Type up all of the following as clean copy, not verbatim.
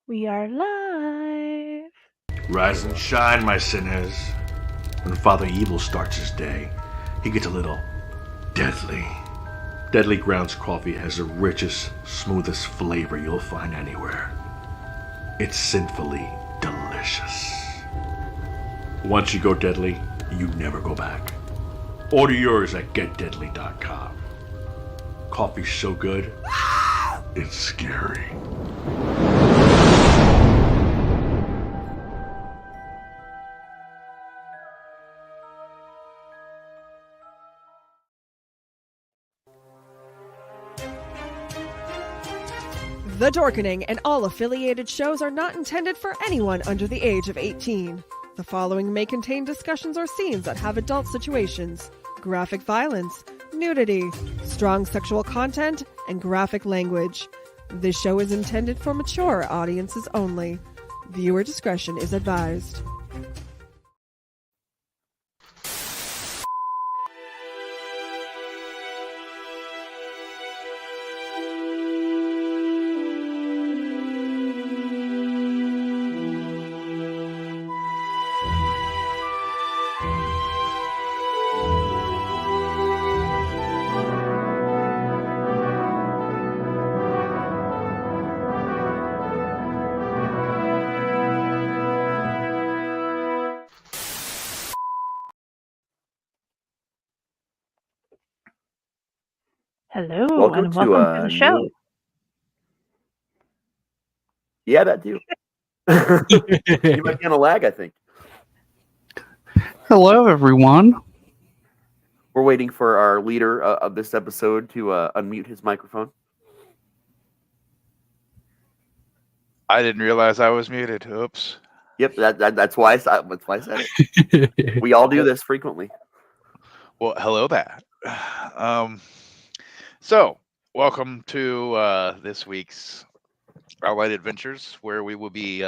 We are live. Rise and shine, my sinners. When Father Evil starts his day, he gets a little deadly. Deadly Grounds coffee has the richest, smoothest flavor you'll find anywhere. It's sinfully delicious. Once you go deadly, you never go back. Order yours at getdeadly.com. Coffee's so good, it's scary. The Dorkening and all affiliated shows are not intended for anyone under the age of 18. The following may contain discussions or scenes that have adult situations, graphic violence, nudity, strong sexual content, and graphic language. This show is intended for mature audiences only. Viewer discretion is advised. Hello, Welcome and to welcome to the show. new... Yeah, that too. You might be on a lag, I think. Hello, everyone. We're waiting for our leader of this episode to unmute his microphone. I didn't realize I was muted. Oops. Yep, that's why I said it. We all do this frequently. Well, hello there. So, welcome to this week's Allied Adventures, where we will be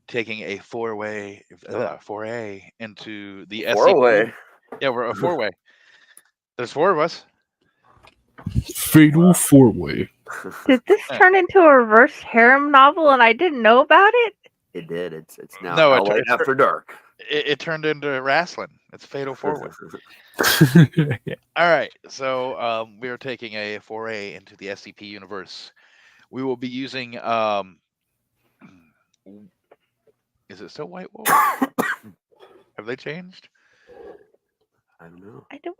taking a foray into the SCP. Four-way. Yeah, we're a four-way. There's four of us. Fatal four-way. Did this turn into a reverse harem novel and I didn't know about it? It did. It's now No, Allied After Dark. It turned into wrestling. It's Fatal Four-Way. All right, so we are taking a foray into the SCP universe. We will be using. Is it still White Wolf? Have they changed? I don't know. I don't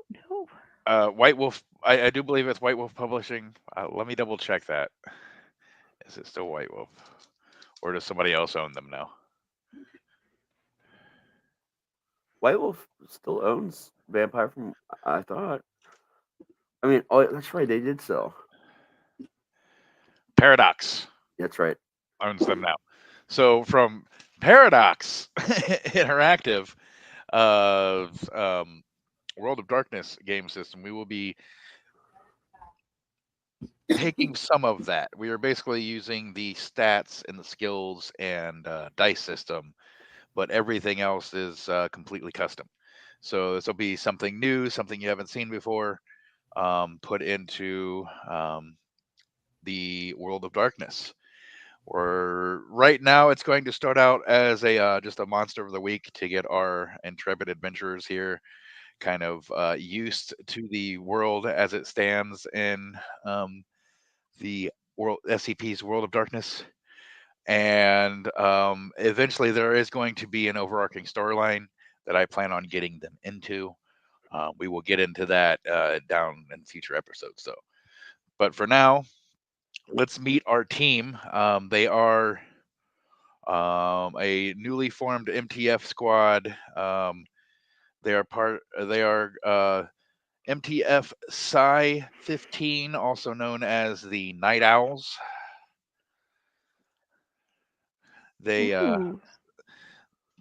know. White Wolf. I do believe it's White Wolf Publishing. Let me double check that. Is it still White Wolf, or does somebody else own them now? White Wolf still owns Vampire from, I thought. I mean, oh, that's right. They did sell. Paradox That's right. owns them now. So from Paradox Interactive, World of Darkness game system, we will be taking some of that. We are basically using the stats and the skills and dice system, but everything else is completely custom. So this will be something new, something you haven't seen before, put into the World of Darkness. Or right now, it's going to start out as a just a monster of the week to get our intrepid adventurers here kind of used to the world as it stands in the world SCP's World of Darkness. And eventually there is going to be an overarching storyline that I plan on getting them into. We will get into that down in future episodes, though. But for now, let's meet our team. They are a newly formed MTF squad. They are MTF Psi 15, also known as the Night Owls.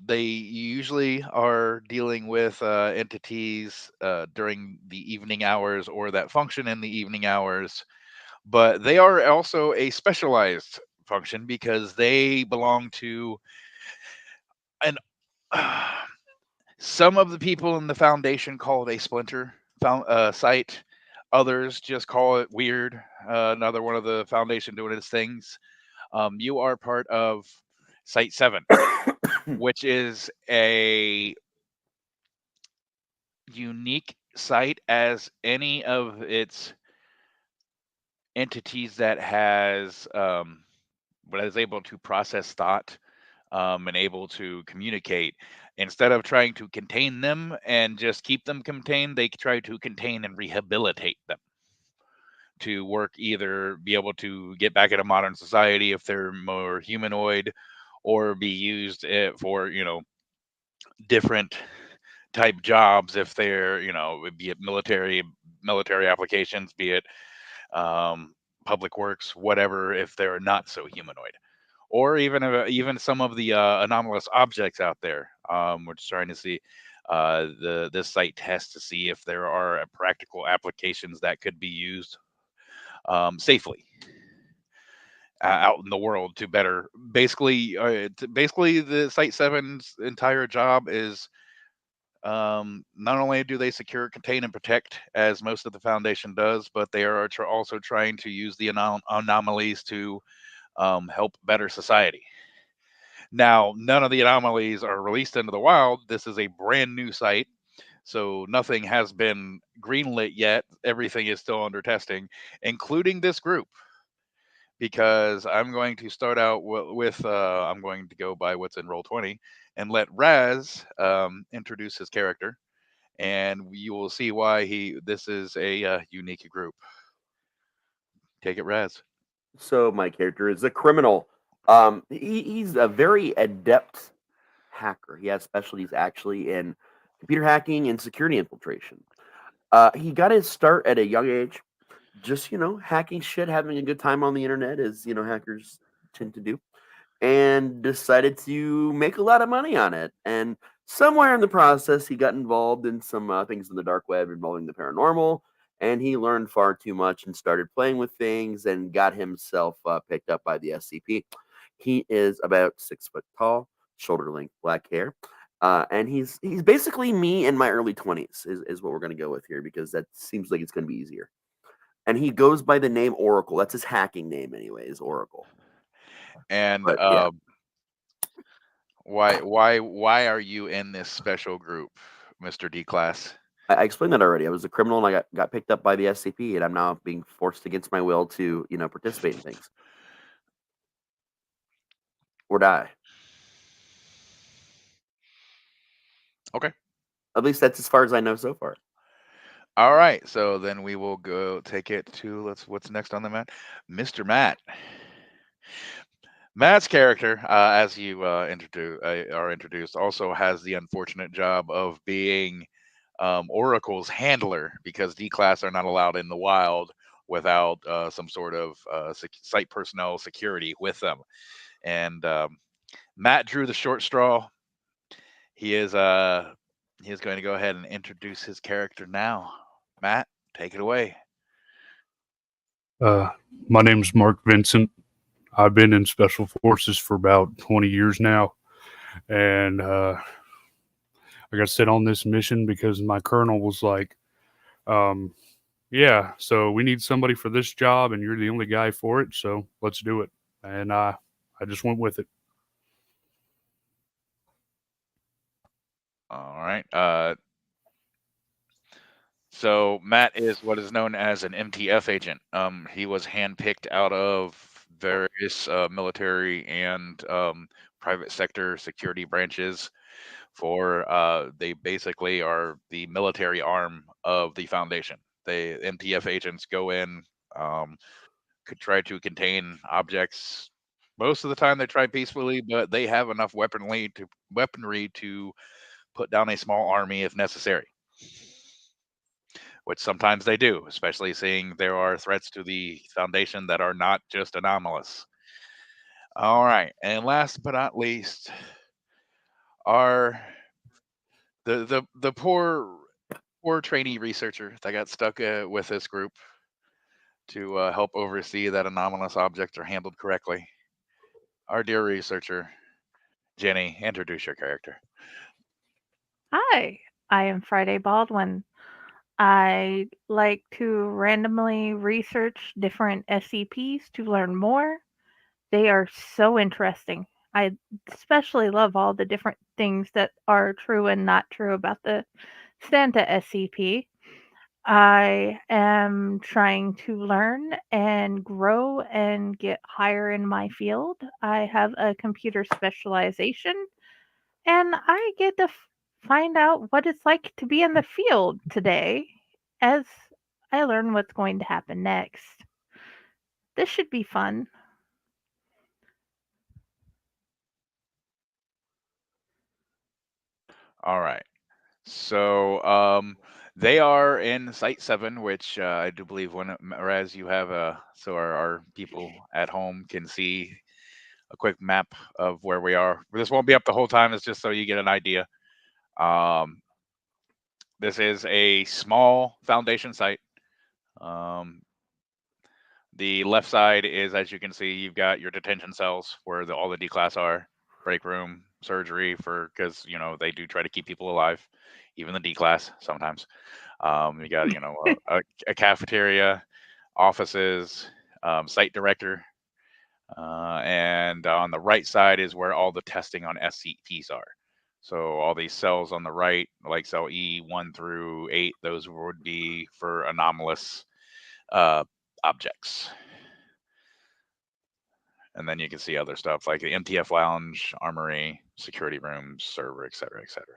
They usually are dealing with entities during the evening hours or that function in the evening hours, but they are also a specialized function because they belong to an some of the people in the Foundation call it a splinter site. Others just call it weird. Another one of the Foundation doing its things. You are part of Site 7, which is a unique site as any of its entities that is able to process thought and able to communicate. Instead of trying to contain them and just keep them contained, they try to contain and rehabilitate them to work, either be able to get back into modern society if they're more humanoid, or be used for different type jobs if they're be it military applications, be it public works, whatever, if they're not so humanoid, or even some of the anomalous objects out there. We're just trying to see this site test to see if there are practical applications that could be used safely out in the world to better. Basically, the Site 7's entire job is not only do they secure, contain, and protect as most of the Foundation does, but they are also trying to use the anomalies to help better society. Now, none of the anomalies are released into the wild. This is a brand new site, so nothing has been greenlit yet. Everything is still under testing, including this group. Because I'm going to start out with I'm going to go by what's in Roll20 and let Raz introduce his character, and you will see why this is a unique group. Take it, Raz. So my character is a criminal. He's a very adept hacker. He has specialties actually in computer hacking and security infiltration. He got his start at a young age, just hacking shit, having a good time on the internet, as hackers tend to do, and decided to make a lot of money on it. And somewhere in the process, he got involved in some things in the dark web involving the paranormal, and he learned far too much and started playing with things and got himself picked up by the SCP. He is about 6 foot tall, shoulder length black hair. And he's basically me in my early 20s is what we're going to go with here, because that seems like it's going to be easier. And he goes by the name Oracle. That's his hacking name anyways, Oracle. And But yeah. why are you in this special group, Mr. D Class? I explained that already. I was a criminal and I got picked up by the SCP, and I'm now being forced against my will to, participate in things. Or die. Okay. At least that's as far as I know so far. All right, so then we will go take it to what's next on the map, Mr. Matt. Matt's character, as you are introduced, also has the unfortunate job of being Oracle's handler, because D-Class are not allowed in the wild without some sort of site personnel security with them. And Matt drew the short straw. He is going to go ahead and introduce his character now. Matt, take it away. My name's Mark Vincent. I've been in Special Forces for about 20 years now, and I got sent on this mission because my colonel was like, yeah, so we need somebody for this job, and you're the only guy for it, so let's do it. And I just went with it. All right. So Matt is what is known as an MTF agent. He was handpicked out of various military and private sector security branches for they basically are the military arm of the Foundation. The MTF agents go in, could try to contain objects. Most of the time they try peacefully, but they have enough weaponry to put down a small army if necessary, which sometimes they do, especially seeing there are threats to the Foundation that are not just anomalous. All right, and last but not least, are the poor trainee researcher that got stuck with this group to help oversee that anomalous objects are handled correctly. Our dear researcher, Jenny, introduce your character. Hi, I am Friday Baldwin. I like to randomly research different SCPs to learn more. They are so interesting. I especially love all the different things that are true and not true about the Santa SCP. I am trying to learn and grow and get higher in my field. I have a computer specialization, and I get to find out what it's like to be in the field today as I learn what's going to happen next. This should be fun. All right. So they are in Site 7, which I do believe Raz, you have so our people at home can see a quick map of where we are. This won't be up the whole time. It's just so you get an idea. This is a small Foundation site. The left side is, as you can see, you've got your detention cells where all the D-class are, break room, surgery because they do try to keep people alive, even the D-class sometimes. You got a cafeteria, offices, site director, and on the right side is where all the testing on SCPs are. So all these cells on the right, like cell E1 through 8, those would be for anomalous objects. And then you can see other stuff like the MTF lounge, armory, security rooms, server, et cetera, et cetera.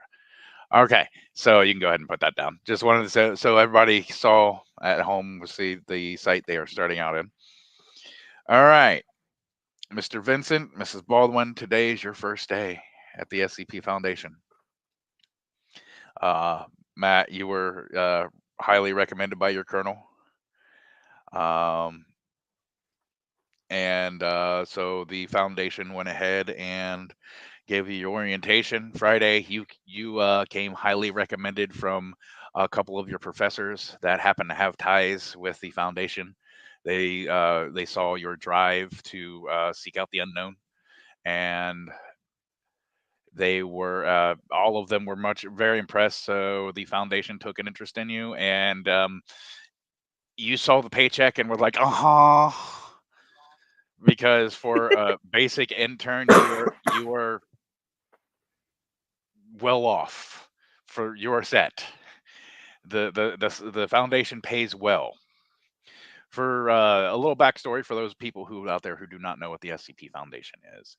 Okay, so you can go ahead and put that down. Just wanted to say, so everybody saw at home, will see the site they are starting out in. All right, Mr. Vincent, Mrs. Baldwin, today is your first day at the SCP Foundation. Matt, you were highly recommended by your colonel. And so the Foundation went ahead and gave you your orientation. Friday, you came highly recommended from a couple of your professors that happen to have ties with the Foundation. They saw your drive to seek out the unknown, and they were all of them were very impressed. So the Foundation took an interest in you, and you saw the paycheck and were like, because for a basic intern, you are well off. For your set, the Foundation pays well. For a little backstory for those people who out there who do not know what the SCP Foundation is,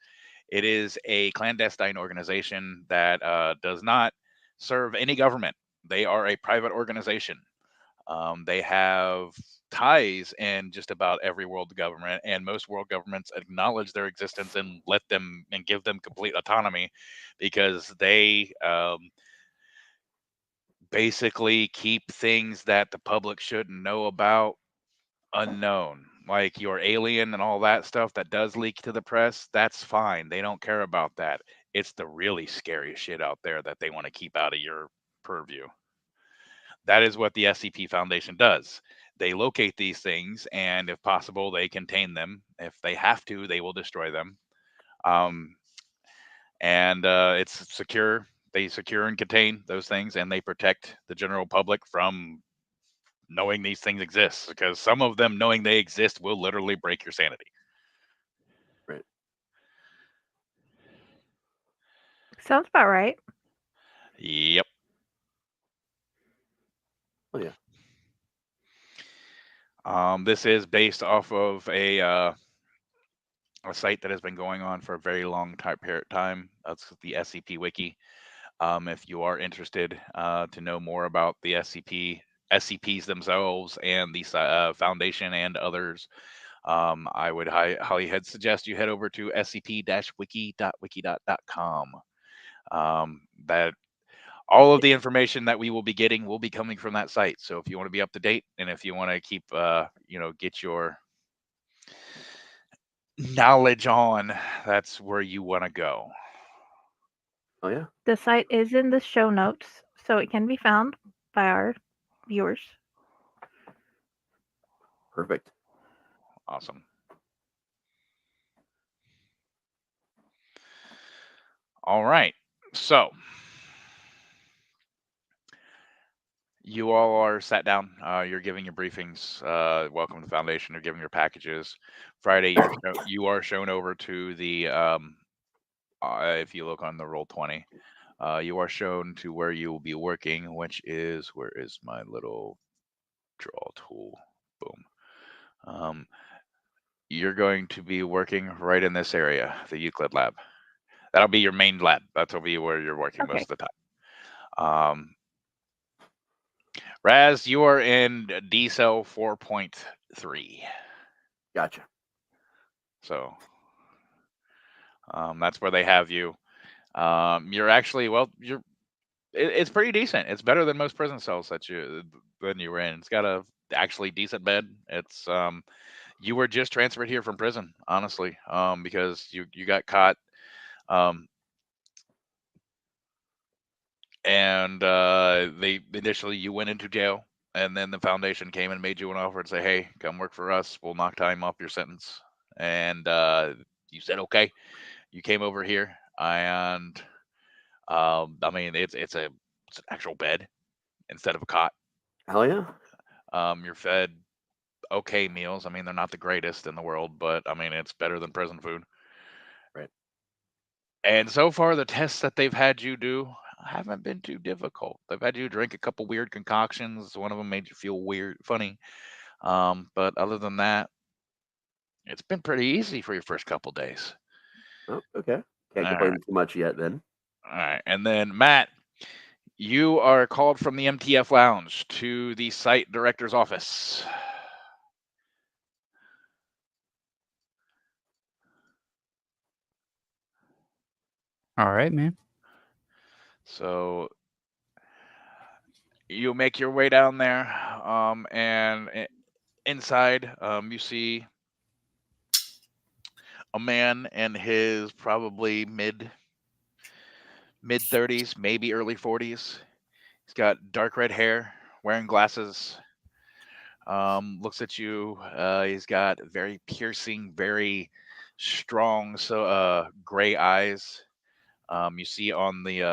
it is a clandestine organization that does not serve any government. They are a private organization. They have ties in just about every world government, and most world governments acknowledge their existence and let them and give them complete autonomy because they basically keep things that the public shouldn't know about unknown. Like your alien and all that stuff that does leak to the press, that's fine. They don't care about that. It's the really scary shit out there that they want to keep out of your purview. That is what the SCP Foundation does. They locate these things, and if possible, they contain them. If they have to, they will destroy them. And it's secure. They secure and contain those things, and they protect the general public from knowing these things exist, because some of them knowing they exist will literally break your sanity. Right. Sounds about right. Yep. Oh yeah. This is based off of a site that has been going on for a very long time. That's the SCP Wiki. If you are interested to know more about the SCPs themselves and the Foundation and others, I would highly suggest you head over to scp-wiki.wiki.com. That all of the information that we will be getting will be coming from that site. So if you want to be up to date, and if you want to keep, get your knowledge on, that's where you want to go. Oh yeah. The site is in the show notes, so it can be found by our viewers. Perfect. Awesome. All right. So You all are sat down. You're giving your briefings. Welcome to the Foundation. You're giving your packages. Friday, you are shown over to the. If you look on the roll 20, you are shown to where you will be working, which is where is my little draw tool? Boom. You're going to be working right in this area, the Euclid lab. That'll be your main lab. That'll be where you're working most of the time. Raz, you are in D cell 4.3. Gotcha. So that's where they have you. You're actually it's pretty decent. It's better than most prison cells that you were in. It's got a actually decent bed. It's you were just transferred here from prison, honestly, because you got caught. And they initially you went into jail, and then the Foundation came and made you an offer and say, "Hey, come work for us. We'll knock time off your sentence." And you said, "Okay." You came over here, and I mean, it's an actual bed instead of a cot. Hell yeah. You're fed okay meals. I mean, they're not the greatest in the world, but I mean, it's better than prison food. Right. And so far, the tests that they've had you do haven't been too difficult. They've had you drink a couple weird concoctions. One of them made you feel weird, funny. But other than that, it's been pretty easy for your first couple days. Oh, okay. Can't All complain right. too much yet then. All right. And then, Matt, you are called from the MTF lounge to the site director's office. All right, man. So you make your way down there, and inside, you see a man in his probably mid 30s, maybe early 40s. He's got dark red hair, wearing glasses. Looks at you. He's got very piercing, very strong, gray eyes. You see on the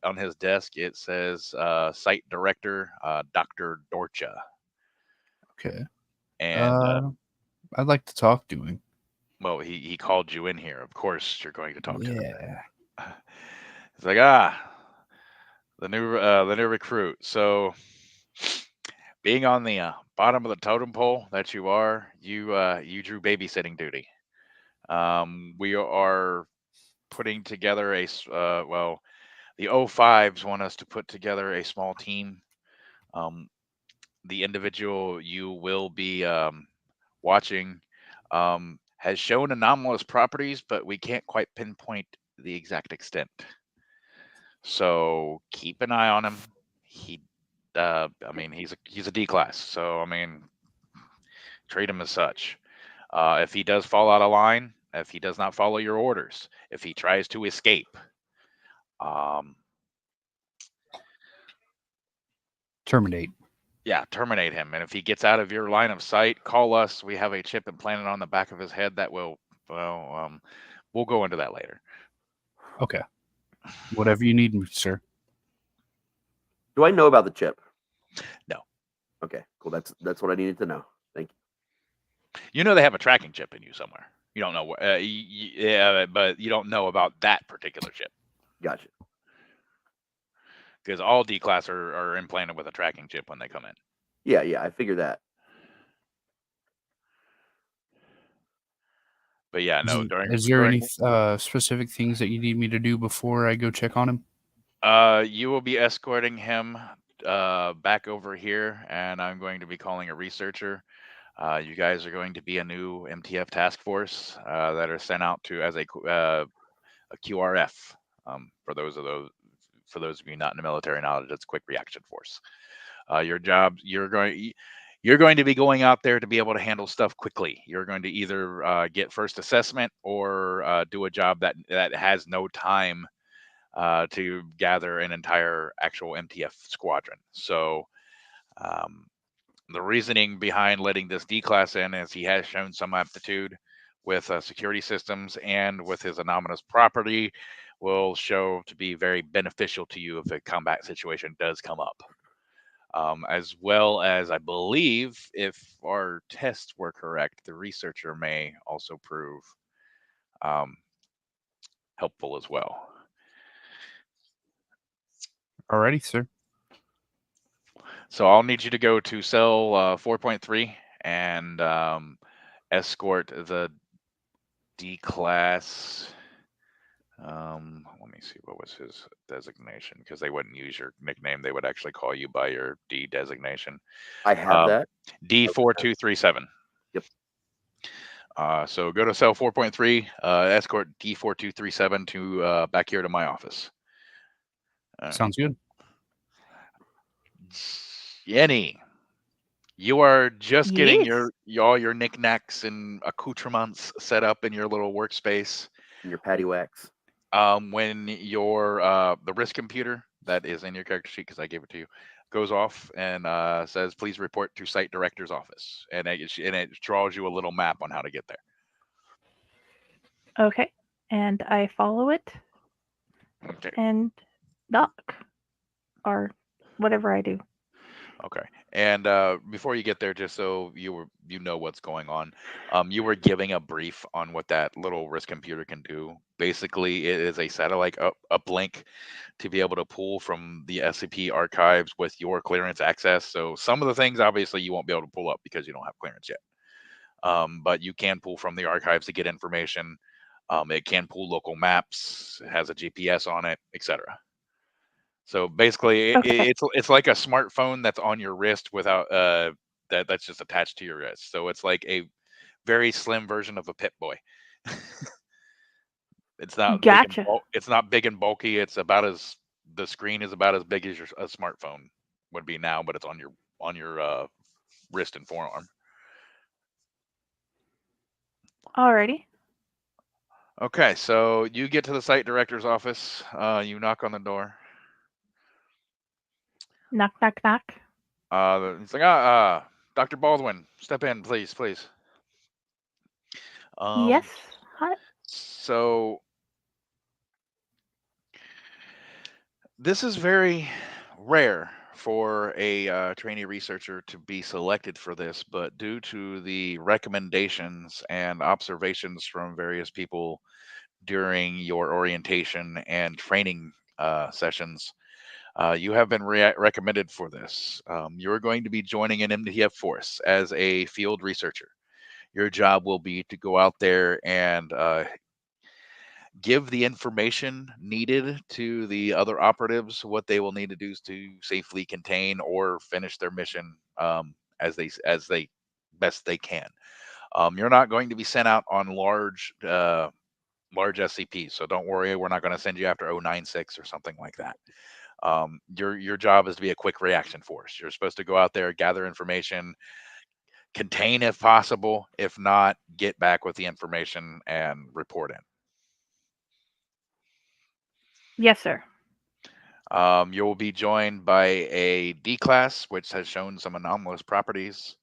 on his desk it says site director Dr. Dorcha. Okay. And I'd like to talk to him. well, he called you in here. Of course, you're going to talk to him. Yeah. He's like, the new recruit. So, being on the bottom of the totem pole that you are, you drew babysitting duty. We are putting together the O5s want us to put together a small team. The individual you will be watching has shown anomalous properties, but we can't quite pinpoint the exact extent. So keep an eye on him. I mean, he's a D class, so I mean, treat him as such. If he does fall out of line, if he does not follow your orders, if he tries to escape, terminate. Yeah, terminate him. And if he gets out of your line of sight, call us. We have a chip implanted on the back of his head that will, we'll go into that later. Okay. Whatever you need, sir. Do I know about the chip? No. Okay, cool. That's what I needed to know. Thank you. You know they have a tracking chip in you somewhere. You don't know yeah, but you don't know about that particular chip. Gotcha. Because all D class are implanted with a tracking chip when they come in. Yeah, I figured that. But yeah, no. Is there any specific things that you need me to do before I go check on him? You will be escorting him back over here, and I'm going to be calling a researcher. You guys are going to be a new MTF task force that are sent out to as a QRF. For those of you not in the military knowledge, it's quick reaction force. Your job, you're going to be going out there to be able to handle stuff quickly. You're going to either get first assessment or do a job that has no time to gather an entire actual MTF squadron. So the reasoning behind letting this D class in is he has shown some aptitude with security systems, and with his anomalous property will show to be very beneficial to you if a combat situation does come up. as well as, I believe, if our tests were correct, the researcher may also prove um, helpful as well. Alrighty, sir. So I'll need you to go to cell 4.3 and escort the D class. Let me see, what was his designation? Because they wouldn't use your nickname; they would actually call you by your D designation. I have that. D4237. Yep. So go to cell 4.3, escort D4237 to back here to my office. Sounds good. Yenny, you are just getting Yes. all your knickknacks and accoutrements set up in your little workspace. And your patty wax. When your the risk computer that is in your character sheet, because I gave it to you, goes off and says, "Please report to site director's office," and it draws you a little map on how to get there. Okay. And I follow it Okay. and knock or whatever I do. Okay. And before you get there, just so you know what's going on, you were giving a brief on what that little risk computer can do. Basically, it is a satellite uplink to be able to pull from the SCP archives with your clearance access. So some of the things, obviously, you won't be able to pull up because you don't have clearance yet. But you can pull from the archives to get information. It can pull local maps. It has a GPS on it, etc. So basically, Okay. it's like a smartphone that's on your wrist without that's just attached to your wrist. So it's like a very slim version of a Pip Boy. It's not big and Gotcha. it's not big and bulky. It's about as the screen is about as big as a smartphone would be now, but it's on your wrist and forearm. Alrighty. Okay, so you get to the site director's office. You knock on the door. Knock, knock, knock. It's like, Dr. Baldwin, step in, please, please. Yes. Hi. So this is very rare for a trainee researcher to be selected for this, but due to the recommendations and observations from various people during your orientation and training sessions, you have been recommended for this. You're going to be joining an MTF force as a field researcher. Your job will be to go out there and give the information needed to the other operatives, what they will need to do to safely contain or finish their mission as they best they can. You're not going to be sent out on large SCPs, so don't worry. We're not going to send you after 096 or something like that. Your job is to be a quick reaction force. You're supposed to go out there, gather information, contain if possible. If not, get back with the information and report in. Yes, sir. You will be joined by a D class, which has shown some anomalous properties,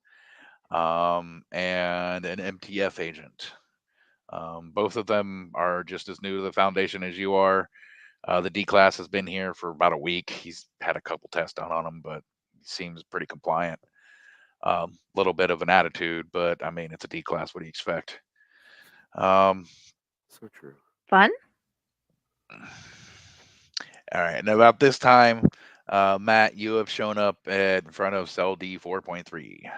and an MTF agent. Both of them are just as new to the Foundation as you are. The D class has been here for about a week. He's had a couple tests done on him, but he seems pretty compliant. Little bit of an attitude, but I mean, it's a D class. What do you expect? So true. Fun. All right. And about this time, Matt, you have shown up in front of cell D4.3.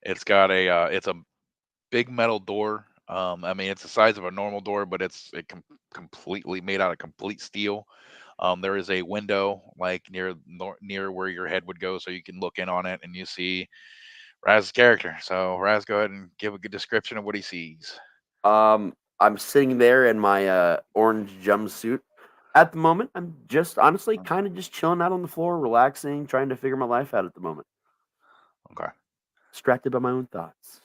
It's got it's a big metal door. I mean, it's the size of a normal door, but it's completely made out of complete steel. There is a window like near where your head would go, so you can look in on it and you see Raz's character. So Raz, go ahead and give a good description of what he sees. I'm sitting there in my orange jumpsuit. At the moment, I'm just honestly kind of just chilling out on the floor, relaxing, trying to figure my life out at the moment. Okay. Distracted by my own thoughts.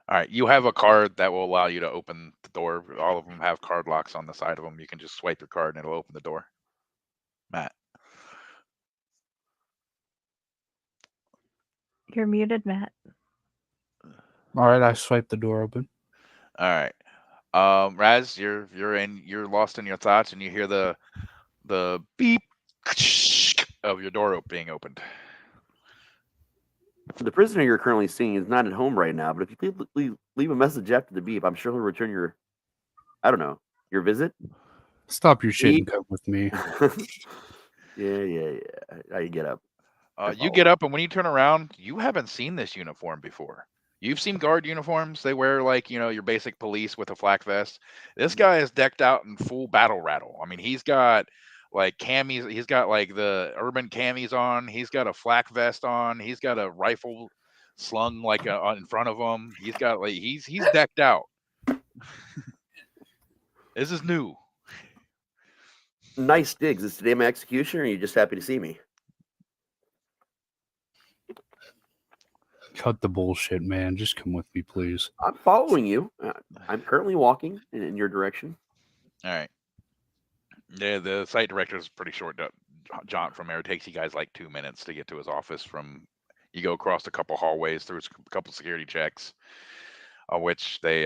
All right. You have a card that will allow you to open the door. All of them have card locks on the side of them. You can just swipe your card and it'll open the door. Matt. You're muted, Matt. All right, I swipe the door open. All right. Raz, you're lost in your thoughts and you hear the beep of your door being opened. The prisoner you're currently seeing is not at home right now, but if you leave a message after the beep, I'm sure he'll return your, I don't know, your visit. Stop your shit and come with me. Yeah. How you get up? You get up, and when you turn around, you haven't seen this uniform before. You've seen guard uniforms. They wear, like, your basic police with a flak vest. This guy is decked out in full battle rattle. I mean, he's got, like, camis. He's got, like, the urban camis on. He's got a flak vest on. He's got a rifle slung, like, in front of him. He's got, like, he's decked out. This is new. Nice digs. Is today my execution, or are you just happy to see me? Cut the bullshit, man. Just come with me, please. I'm following you. I'm currently walking in your direction. All right. Yeah, the site director is pretty short jaunt from there. It takes you guys like 2 minutes to get to his office. You go across a couple hallways through a couple security checks, which they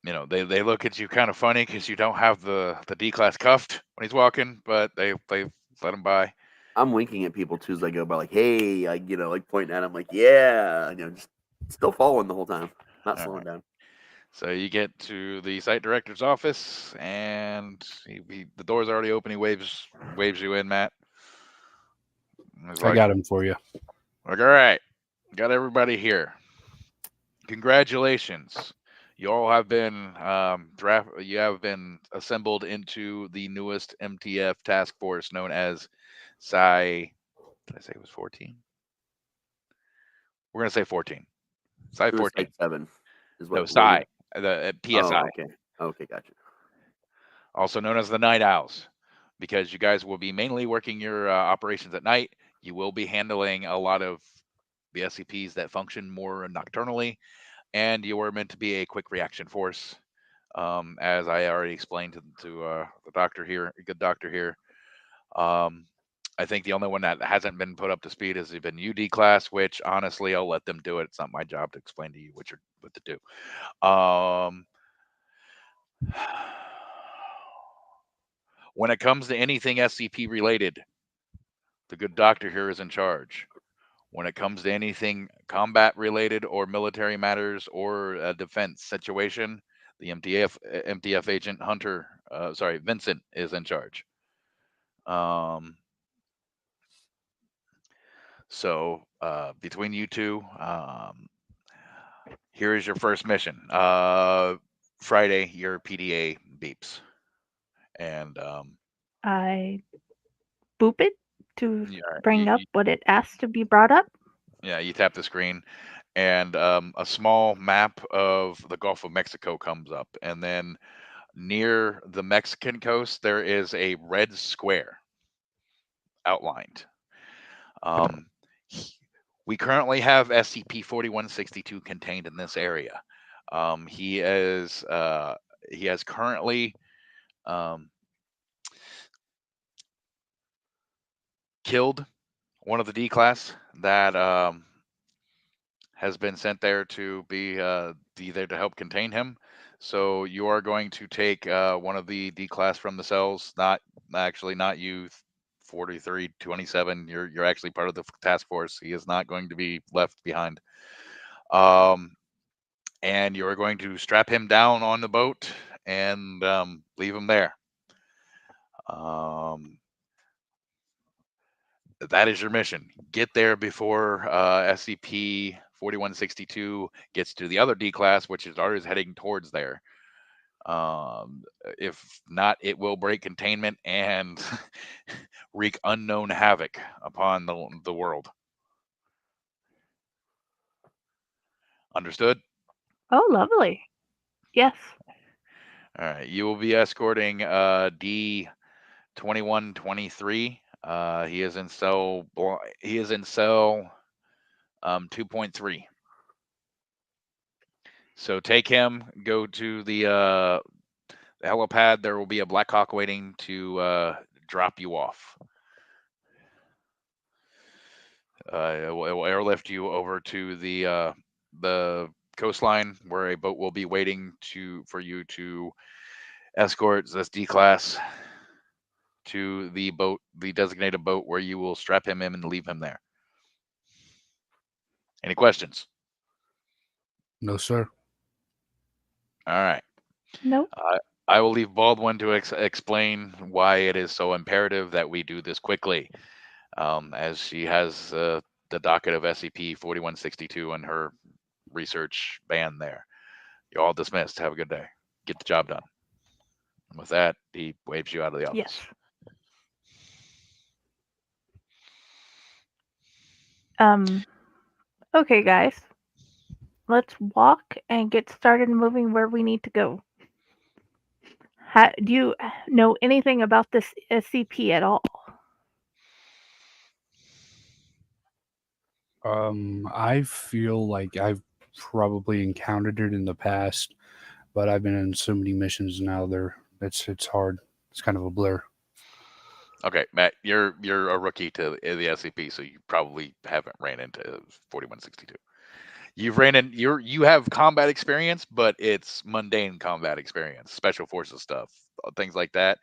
they look at you kind of funny because you don't have the D class cuffed when he's walking, but they let him by. I'm winking at people too as I go by, like, hey, like pointing at him, like, yeah, just still following the whole time, not slowing down. So you get to the site director's office, and the door's already open. He waves you in, Matt. I got him for you. Like, all right, got everybody here. Congratulations. You all have been You have been assembled into the newest MTF task force known as Psi. Did I say it was 14? We're gonna say 14. Psi 14. 7 is what. No, Psi. The PSI. Oh, okay, gotcha. Also known as the Night Owls, because you guys will be mainly working your operations at night. You will be handling a lot of the SCPs that function more nocturnally, and you were meant to be a quick reaction force, as I already explained to the doctor here, good doctor here. I think the only one that hasn't been put up to speed has been UD class, which honestly I'll let them do it. It's not my job to explain to you what to do. When it comes to anything SCP related, the good doctor here is in charge. When it comes to anything combat related or military matters or a defense situation, the MTF agent Vincent is in charge. So between you two, here is your first mission. Friday, your PDA beeps, and I boop it to bring up what it asks to be brought up. Yeah, you tap the screen, and a small map of the Gulf of Mexico comes up, and then near the Mexican coast there is a red square outlined. We currently have SCP-4162 contained in this area. He has currently killed one of the D class that has been sent there to be there to help contain him. So you are going to take one of the D class from the cells. Not you, 4327. You're actually part of the task force. He is not going to be left behind. And you're going to strap him down on the boat and leave him there. That is your mission. Get there before SCP-4162 gets to the other D class, which is always heading towards there. If not, it will break containment and wreak unknown havoc upon the world. Understood? Oh, lovely. Yes. All right. You will be escorting D2123. He is in cell 2.3. So take him, go to the helipad. There will be a Black Hawk waiting to drop you off. It will airlift you over to the coastline, where a boat will be waiting for you to escort this D class to the boat, the designated boat, where you will strap him in and leave him there. Any questions? No, sir. All right. Nope. I will leave Baldwin to explain why it is so imperative that we do this quickly, as she has the docket of SCP 4162 and her research ban there. You're all dismissed. Have a good day. Get the job done. And with that, he waves you out of the office. Yes. Okay, guys. Let's walk and get started moving where we need to go. Do you know anything about this SCP at all? I feel like I've probably encountered it in the past, but I've been in so many missions now. It's hard. It's kind of a blur. Okay, Matt, you're a rookie to the SCP, so you probably haven't ran into 4162. You have combat experience, but it's mundane combat experience, special forces stuff, things like that.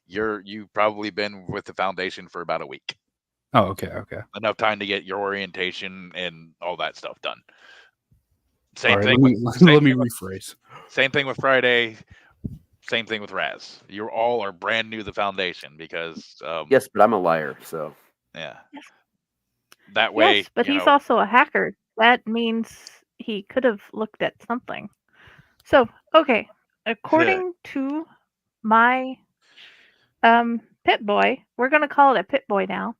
You've probably been with the Foundation for about a week. Oh, okay. Enough time to get your orientation and all that stuff done. Same All right, thing. Let me rephrase. Same thing with Friday. Same thing with Raz. You all are brand new to the Foundation because yes, but I'm a liar, so yeah. That way, yes, but he's also a hacker. That means he could have looked at something. So, okay, according to my Pit Boy, we're gonna call it a Pit Boy now.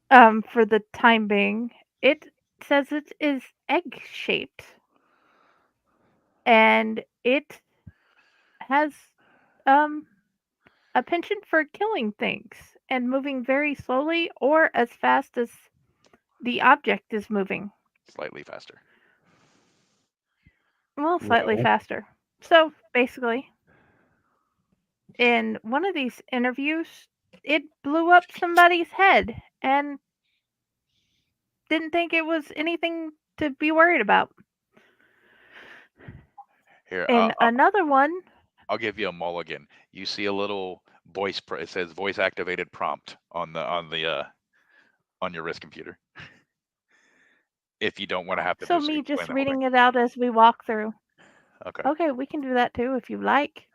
For the time being, it says it is egg-shaped, and it has a penchant for killing things and moving very slowly or as fast as the object is moving. Slightly faster. Well, slightly faster. So basically, in one of these interviews, it blew up somebody's head and didn't think it was anything to be worried about. Here, In another one, I'll give you a mulligan. You see a little voice. It says voice activated prompt on your wrist computer. If you don't want to have to. So me just reading it out as we walk through. Okay. Okay, we can do that too if you like.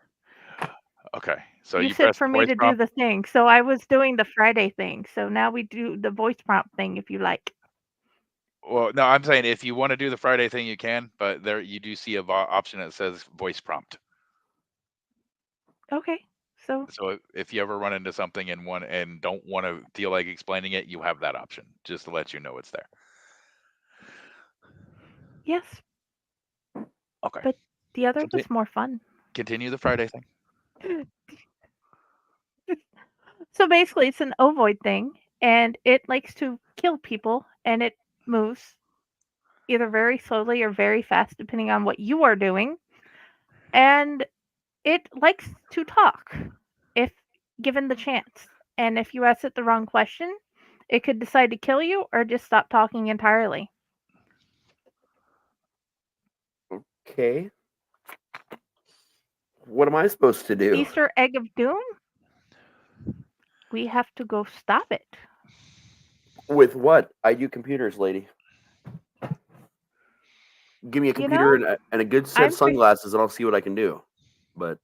Okay. So you said for me to do the thing, so I was doing the Friday thing. So now we do the voice prompt thing if you like. Well, no, I'm saying if you want to do the Friday thing, you can, but there you do see an option that says voice prompt. Okay. So if you ever run into something and don't want to feel like explaining it, you have that option, just to let you know it's there. Yes. Okay. But the other was more fun. Continue the Friday thing. So basically, it's an ovoid thing, and it likes to kill people, and it moves either very slowly or very fast, depending on what you are doing. And it likes to talk if given the chance. And if you ask it the wrong question, it could decide to kill you or just stop talking entirely. Okay. What am I supposed to do? Easter egg of doom? We have to go stop it. With what? I do computers, lady. Give me a computer and a good set of sunglasses, and I'll see what I can do. But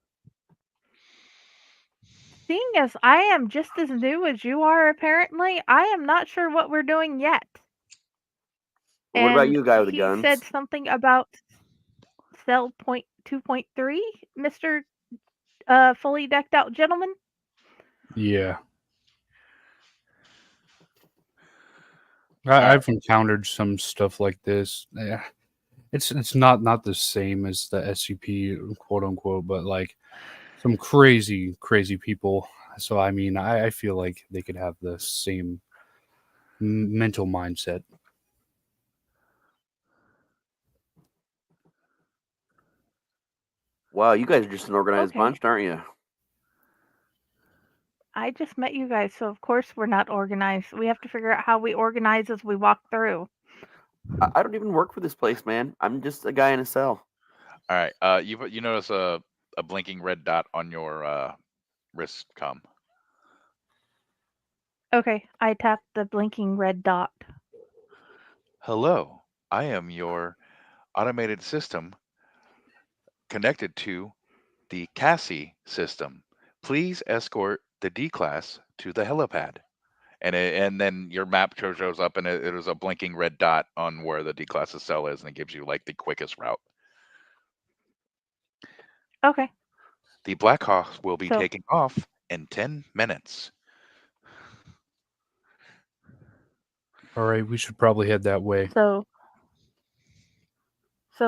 seeing as I am just as new as you are, apparently, I am not sure what we're doing yet. What about you, guy with the guns? He said something about cell point 2.3, Mr. Fully decked out gentleman. Yeah. I've encountered some stuff like this. Yeah. It's not the same as the SCP, quote unquote, but like some crazy people. So I mean, I feel like they could have the same mental mindset. Wow, you guys are just an organized bunch, aren't you? I just met you guys, so of course we're not organized. We have to figure out how we organize as we walk through. I don't even work for this place, man. I'm just a guy in a cell. All right. You notice a blinking red dot on your wrist comm. Okay, I tapped the blinking red dot. Hello, I am your automated system connected to the Cassie system. Please escort the D class to the helipad. And then your map shows up, and it is a blinking red dot on where the D class's cell is, and it gives you like the quickest route. Okay. The Black Hawk will be So- taking off in 10 minutes. All right, we should probably head that way. So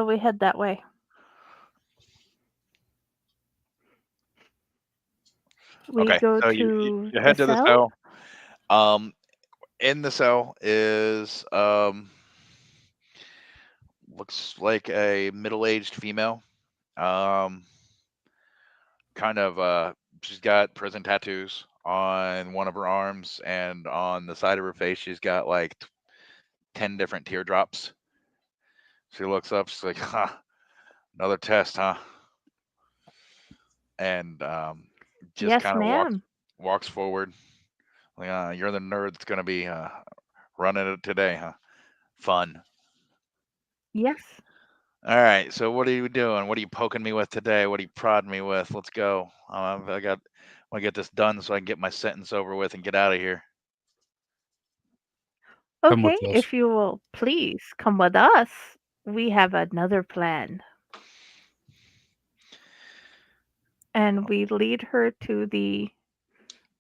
we head that way. We Okay, go so to you head the to the cell. cell. In the cell is looks like a middle-aged female. Kind of she's got prison tattoos on one of her arms, and on the side of her face she's got like 10 different teardrops. She looks up, she's like, huh, another test, huh? And just Yes, kind of ma'am. walks forward. Like, you're the nerd that's gonna be running it today, huh? Fun. Yes. All right. So what are you doing? What are you poking me with today? What are you prodding me with? Let's go. I want to get this done so I can get my sentence over with and get out of here. Come Okay, with us. if you will please come with us, we have another plan. And we lead her to the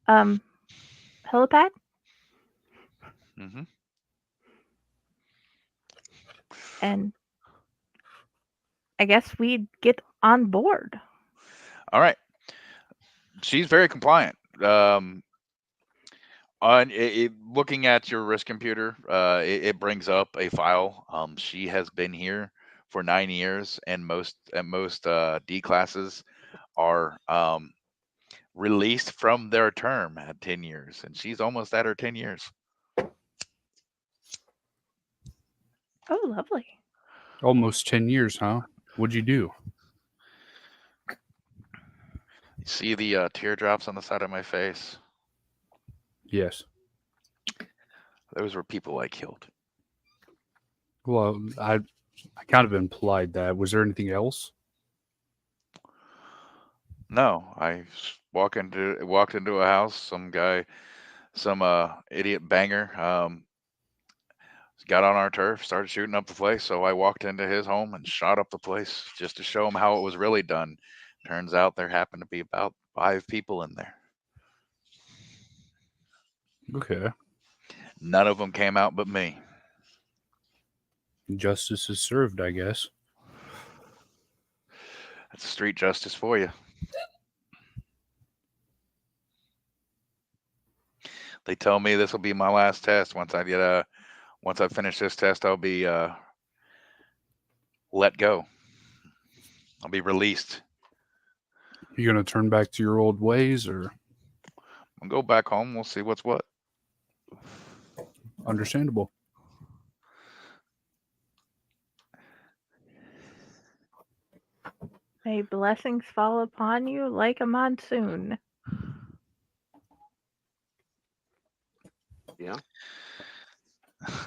helipad. Mm-hmm. And I guess we get on board. All right. She's very compliant. Looking at your risk computer, it brings up a file. She has been here for 9 years, and most D classes are released from their term at 10 years, and she's almost at her 10 years. Oh, lovely. Almost 10 years, huh? What'd you do? You see the teardrops on the side of my face? Yes. Those were people I killed. Well, I kind of implied that. Was there anything else? No, I walked into a house. Some guy, some idiot banger, got on our turf, started shooting up the place. So I walked into his home and shot up the place just to show him how it was really done. Turns out there happened to be about 5 people in there. Okay. None of them came out but me. Justice is served, I guess. That's street justice for you. They tell me this will be my last test. Once I finish this test, I'll be let go. I'll be released. You gonna turn back to your old ways, or I'll go back home. We'll see what's what. understandable? May blessings fall upon you like a monsoon. Yeah.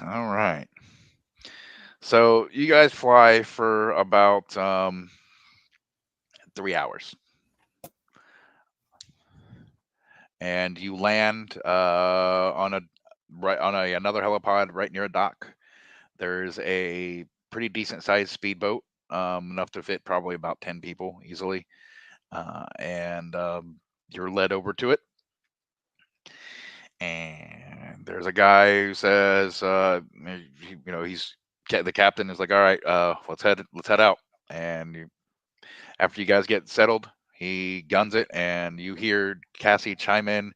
All right. So you guys fly for about 3 hours, and you land on another helipod right near a dock. There's a pretty decent sized speedboat, enough to fit probably about 10 people easily, and you're led over to it. And there's a guy who says, he's the captain is like, all right, let's head out. And after you guys get settled, he guns it, and you hear Cassie chime in,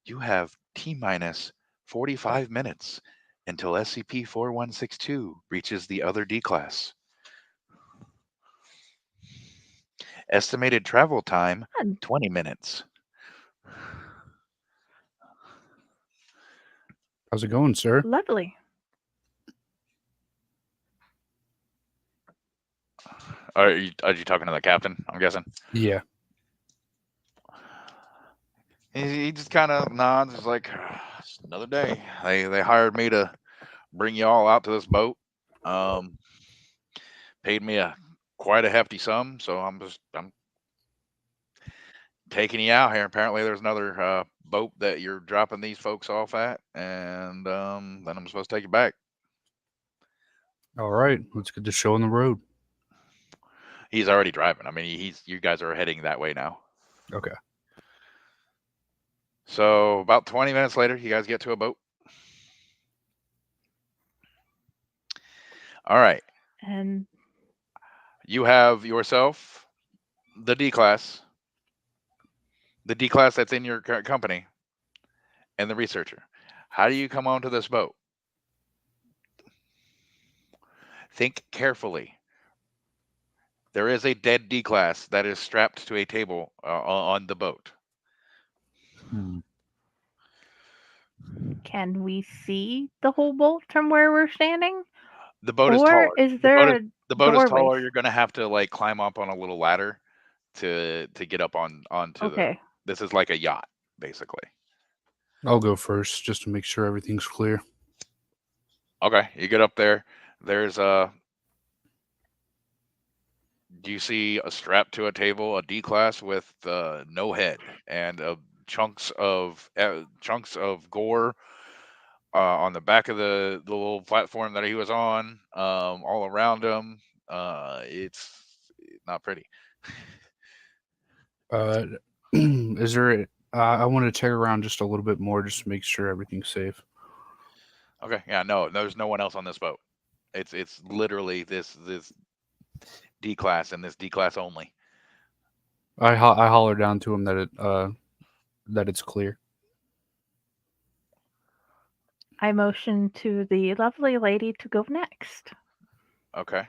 "You have T-minus 45 minutes until SCP-4162 reaches the other D class. Estimated travel time, 20 minutes." How's it going, sir? Lovely. Are you talking to the captain, I'm guessing? Yeah. He just kind of nods. He's like, "It's another day. They hired me to bring you all out to this boat. Um, paid me quite a hefty sum, so I'm taking you out here. Apparently, there's another boat that you're dropping these folks off at, and then I'm supposed to take you back." All right, let's get the show on the road. He's already driving. I mean, you guys are heading that way now. Okay. So about 20 minutes later, you guys get to a boat. All right. And You have yourself the D class that's in your company, and the researcher. How do you come onto this boat? Think carefully. There is a dead D class that is strapped to a table on the boat. can we see the whole boat from where we're standing? The boat is Or taller. is there The boat is taller. doorways? You're going to have to like climb up on a little ladder to get up onto Okay. This is like a yacht, basically. I'll go first just to make sure everything's clear. Okay, you get up there. There's you see a strap to a table, a D class with no head, and chunks of gore on the back of the little platform that he was on, all around him. It's not pretty. Is there? I want to check around just a little bit more, just to make sure everything's safe. Okay, yeah, no, there's no one else on this boat. It's literally this D class and this D class only. I holler down to him that it's clear. I motion to the lovely lady to go next. Okay.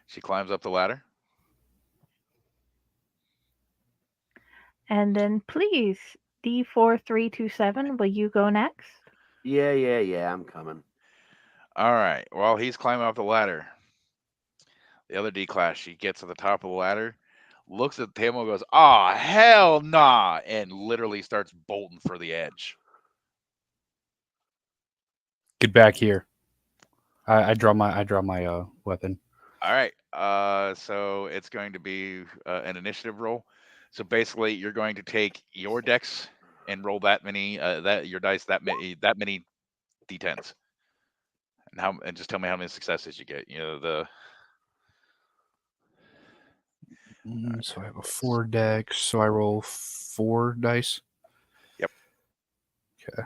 She climbs up the ladder. And then please, D4327, will you go next? Yeah. I'm coming. All right. While he's climbing up the ladder, the other D class, she gets to the top of the ladder, looks at the table, and goes, "Ah, hell nah," and literally starts bolting for the edge. Get back here. I draw my weapon. All right. So it's going to be an initiative roll. So basically, you're going to take your dex and roll that many your dice that many d10s, and just tell me how many successes you get. You know So I have a 4 dex, so I roll 4 dice. Yep. Okay.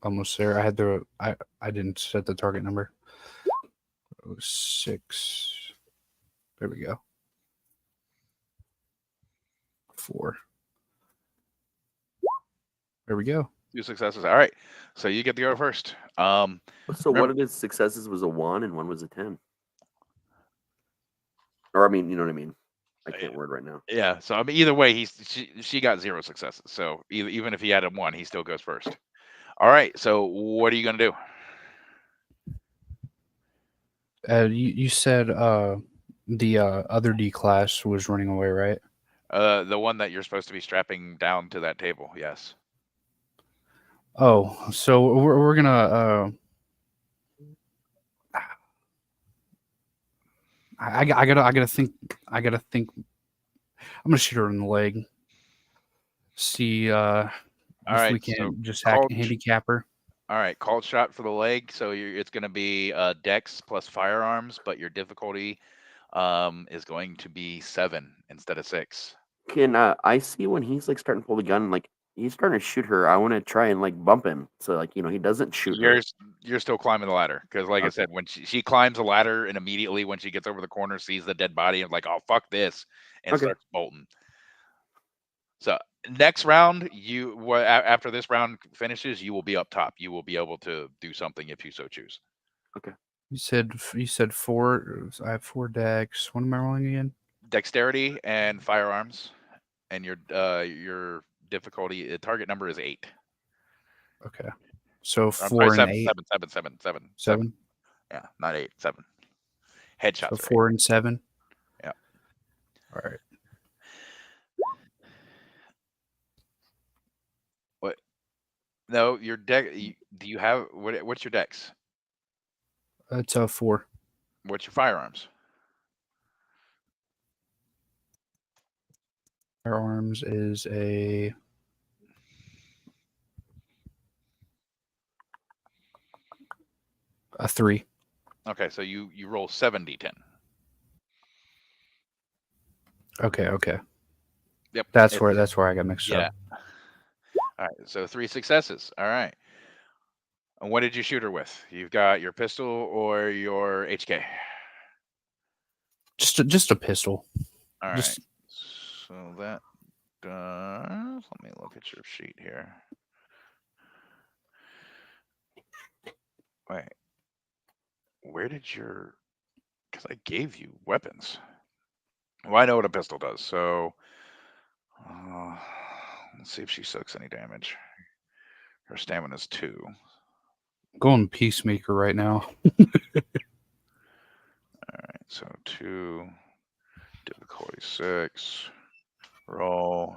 Almost there. I didn't set the target number. It was 6. There we go. 4. There we go. 2 successes. All right. So you get to go first. So remember- one of his successes was a 1 and one was a 10. Or I mean, you know what I mean. I can't word right now. Yeah. So I mean, either way, she got 0 successes. So even if he had a 1, he still goes first. All right. So what are you gonna do? You said the other D class was running away, right? The one that you're supposed to be strapping down to that table. Yes. Oh, so we're gonna. I gotta think. I'm gonna shoot her in the leg. See if right, we can so just called- handicap her. All right. Called shot for the leg. So it's going to be dex plus firearms, but your difficulty is going to be 7 instead of 6. Can I see when he's like starting to pull the gun, like he's starting to shoot her? I want to try and like bump him, so like he doesn't shoot her. You're still climbing the ladder because, like I said, when she climbs the ladder and immediately when she gets over the corner, sees the dead body and like, oh fuck this, and starts bolting. So next round, after this round finishes, you will be up top. You will be able to do something if you so choose. Okay. You said 4. I have 4 dex. What am I rolling again? Dexterity and firearms, and your difficulty target number is 8. Okay. So I'm 4 sorry, and 8. 7. 7. Yeah, not 8. 7. Headshots So are 4 and 7. Yeah. All right. What? No, your deck. Do you have what's your dex? That's a 4. What's your firearms? Firearms is a 3. Okay, so you roll 7d10. Okay. Yep. That's where I got mixed Yeah. up. All right, so 3 successes. All right. And what did you shoot her with? You've got your pistol or your HK? Just a pistol. All right. Just So that does. Let me look at your sheet here. Wait. Where did your? Because I gave you weapons. Well, I know what a pistol does. So let's see if she soaks any damage. Her stamina is 2. going peacemaker right now. All right, so 2, difficulty 6, roll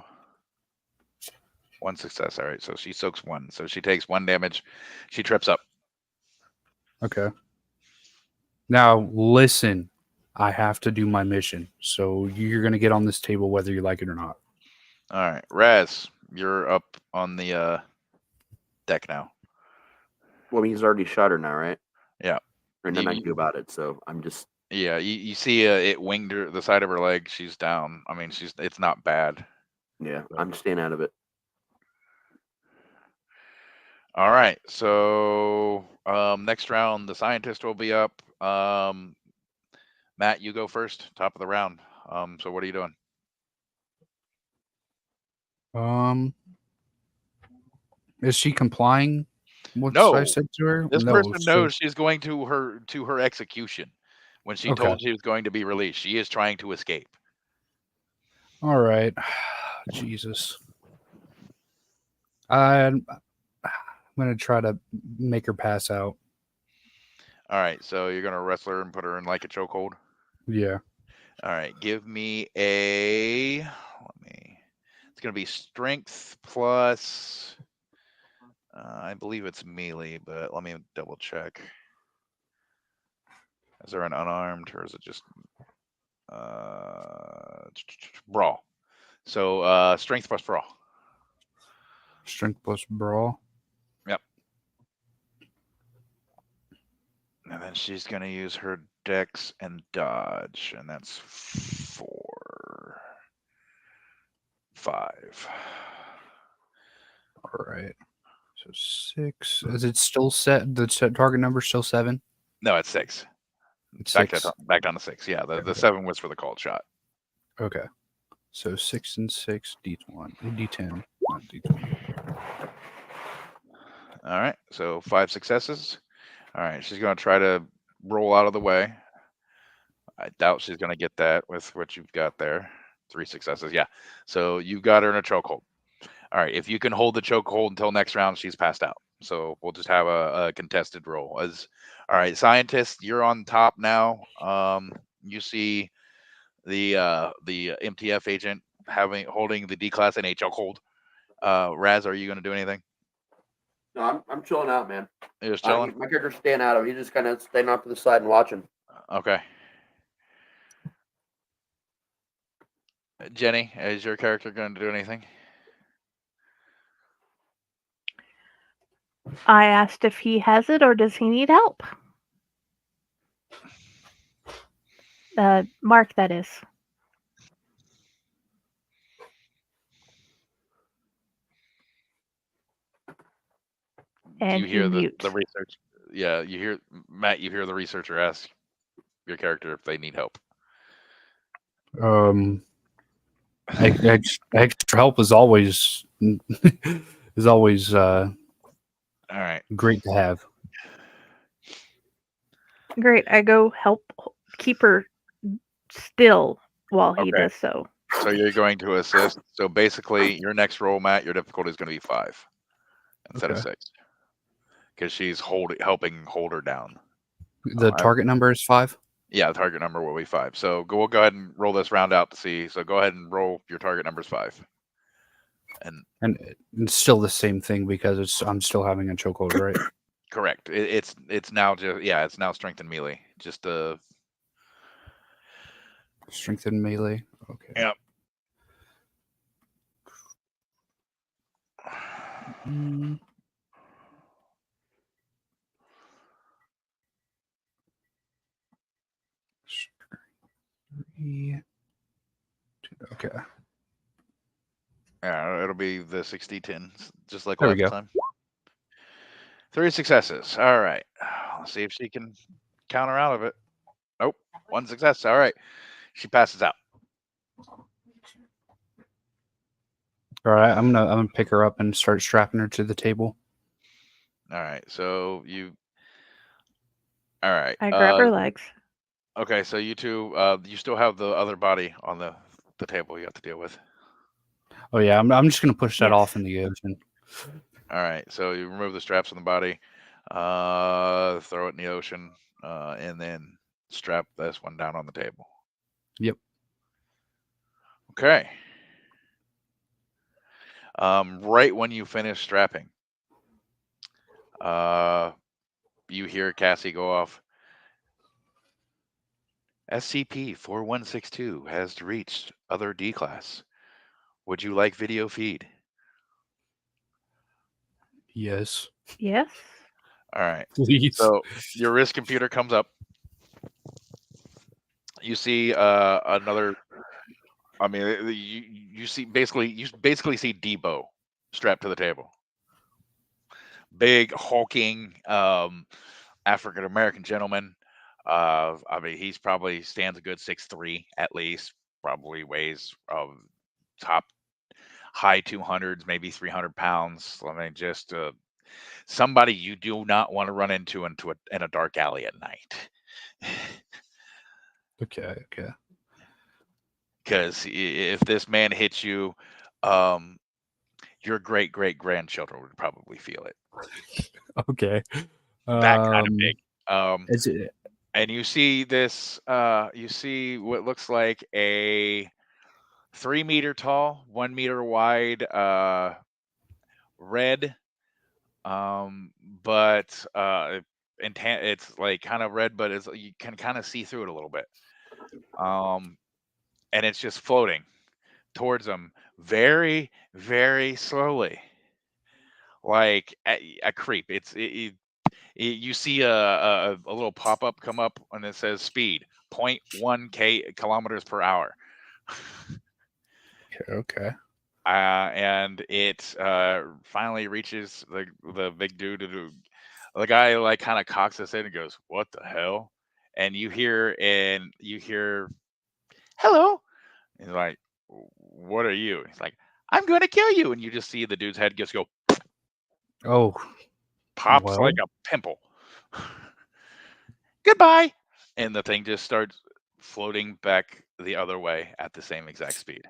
1 success. All right, so she soaks 1. So she takes 1 damage. She trips up. Okay. Now listen, I have to do my mission. So you're gonna get on this table whether you like it or not. All right, Raz, you're up on the deck now. Well, he's already shot her now, right? Yeah. And nothing I can do about it. So I'm just. Yeah, you see it winged her, the side of her leg. She's down. I mean, it's not bad. Yeah, I'm staying out of it. All right, so next round, the scientist will be up. Matt, you go first, top of the round. So what are you doing? Is she complying? What No. I said to her? This No. person So, knows she's going to her execution when she Okay. told she was going to be released. She is trying to escape. All right. Jesus. I'm gonna try to make her pass out. All right, so you're gonna wrestle her and put her in like a chokehold. Yeah. All right, give me a. It's gonna be strength plus. I believe it's melee, but let me double check. Is there an unarmed or is it just brawl? So strength plus brawl. Strength plus brawl. Yep. And then she's gonna use her dex and dodge, and that's 4, 5. All right. So 6. Is it still set? The target number still 7? No, it's 6. It's Back 6. back down to 6. Yeah, the 7 was for the called shot. Okay. So 6 and 6, D1, D10, not D20. All right, so 5 successes. All right, she's gonna try to roll out of the way. I doubt she's gonna get that with what you've got there. 3 successes, yeah. So you've got her in a chokehold. All right, if you can hold the chokehold until next round, she's passed out. So we'll just have a contested roll. All right, scientist, you're on top now. You see the MTF agent holding the D class in a chokehold. Raz, are you going to do anything? No, I'm chilling out, man. You're just chilling. My character's staying out of it. He's just kind of staying off to the side and watching. Okay. Jenny, is your character going to do anything? I asked if he has it or does he need help. Mark, that is. And you hear the research? Yeah, you hear Matt. You hear the researcher ask your character if they need help. Extra help is always all right. Great to have. Great. I go help keep her still while he does so. So you're going to assist. So basically, your next roll, Matt, your difficulty is going to be 5 instead of 6, because she's helping hold her down. The target number is 5. Yeah, the target number will be 5. So we'll go ahead and roll this round out to see. So go ahead and roll your target number's 5. And it's still the same thing because I'm still having a chokehold, right? Correct. It's now it's now strength and melee. Just Strength and melee. Okay. Yep. Okay. Yeah, it'll be the 60-10, just like There we last go. time. 3 successes. All right. Let's see if she can counter out of it. Nope. 1 success. All right. She passes out. All right. I'm gonna pick her up and start strapping her to the table. All right. So you. All right. I grab her legs. Okay. So you two. You still have the other body on the table you have to deal with. Oh yeah. I'm just gonna push that Yes. off in the ocean. All right. So you remove the straps on the body. Throw it in the ocean. And then strap this one down on the table. Yep. Okay. Right when you finish strapping, you hear Cassie go off. SCP-4162 has reached other D class. Would you like video feed? Yes. Yes. All right. Please. So your wrist computer comes up. You see another. I mean, you see basically see Debo strapped to the table. Big hulking African American gentleman. I mean, he's probably stands a good 6'3" at least. Probably weighs top high 200s, maybe 300 pounds. I mean, just somebody you do not want to run into in a dark alley at night. Okay. Because if this man hits you, your great grandchildren would probably feel it. Okay. That kind of big. Is it? And you see this. You see what looks like a 3 meter tall, 1 meter wide, red, but it's like kind of red, but you can kind of see through it a little bit. And it's just floating towards them very, very slowly, like a creep. You see a little pop up come up and it says speed 0.1 kilometers per hour. Okay. And it finally reaches the big dude. The guy like kind of cocks his head and goes, "What the hell?" And you hear "Hello." He's like, "What are you?" He's like, "I'm going to kill you." And you just see the dude's head just go Oh. pops like a pimple. Goodbye. And the thing just starts floating back the other way at the same exact speed.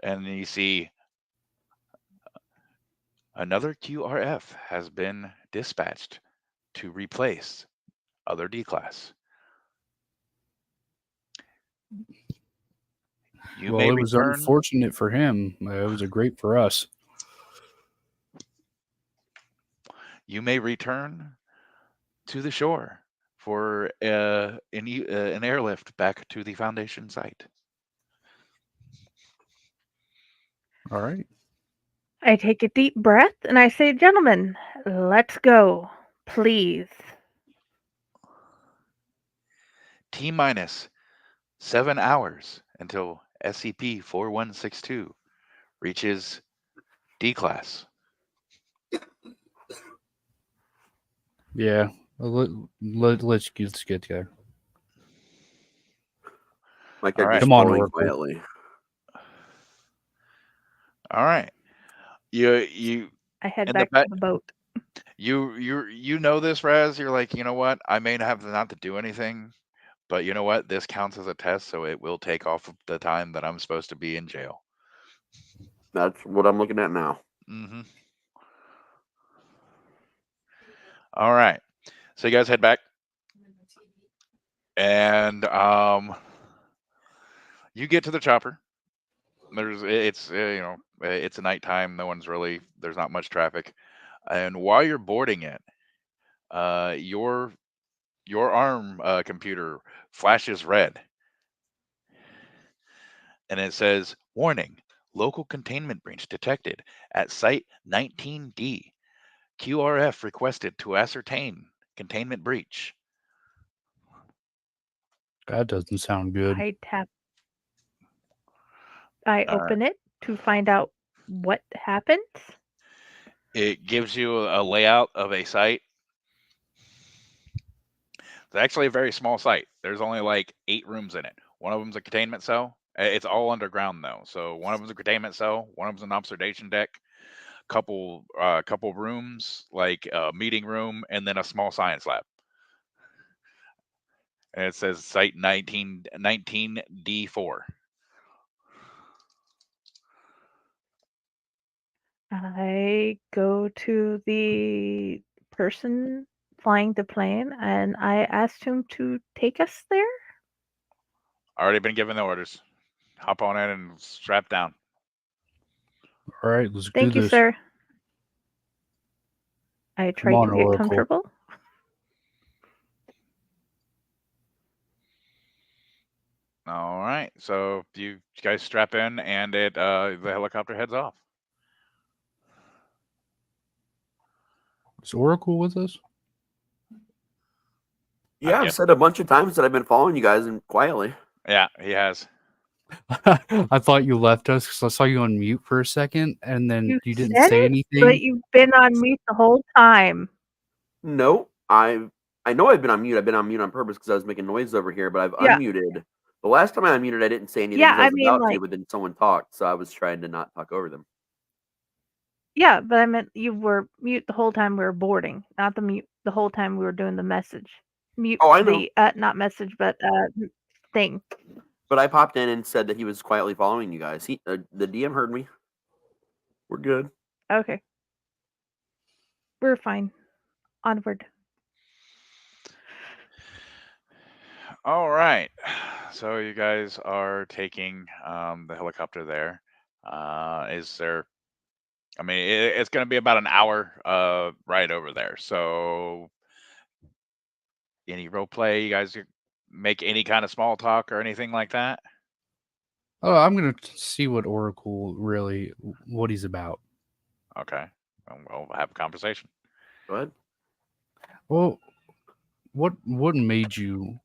And you see another QRF has been dispatched to replace other D class. You may It was return. unfortunate for him. It was a great for us. You may return to the shore for an airlift back to the Foundation site. All right. I take a deep breath and I say, "Gentlemen, let's go, please." T-minus 7 hours until SCP-4162 reaches D class. Yeah. Let's get there. My Right. character's Come on, following Oracle. quietly. All right. You I head and the back to the boat. you know this, Raz. You're like, you know what? I may have not to do anything, but you know what? This counts as a test, so it will take off of the time that I'm supposed to be in jail. That's what I'm looking at now. Mm-hmm. All right. So you guys head back, and you get to the chopper. It's it's a nighttime. There's not much traffic, and while you're boarding it, your arm computer flashes red, and it says, "Warning: local containment breach detected at Site 19D. QRF requested to ascertain containment breach." That doesn't sound good. I All right. open it to find out what happens. It gives you a layout of a site. It's actually a very small site. There's only like 8 rooms in it. One of them's a containment cell. It's all underground though. So one of them's a containment cell. One of them's an observation deck. Couple rooms, like a meeting room, and then a small science lab. And it says Site 19D4. I go to the person flying the plane and I asked him to take us there. Already been given the orders. Hop on in and strap down. All right, let's Thank do you, this. sir. I tried on, to get Oracle. comfortable. All right, so you guys strap in, and the helicopter heads off. Is Oracle with us? Yeah, I've Yes. said a bunch of times that I've been following you guys and quietly. Yeah, he has. I thought you left us because I saw you on mute for a second, and then you didn't said say it, anything. but you've been on mute the whole time. No, I know I've been on mute. I've been on mute on purpose because I was making noise over here, but I've Yeah. unmuted. The last time I unmuted, I didn't say anything Yeah, because I was I mean, about like- to, but then someone talked, so I was trying to not talk over them. Yeah, but I meant you were mute the whole time we were boarding, not the whole time we were doing the message. Mute Oh, I know. the not message, but thing. But I popped in and said that he was quietly following you guys. The DM heard me. We're good. Okay. We're fine. Onward. All right, so you guys are taking the helicopter there. Is there? I mean, it's going to be about an hour ride over there. So, any role play? You guys make any kind of small talk or anything like that? Oh, I'm gonna see what Oracle what he's about. Okay, we'll have a conversation. Go ahead. Well, what made you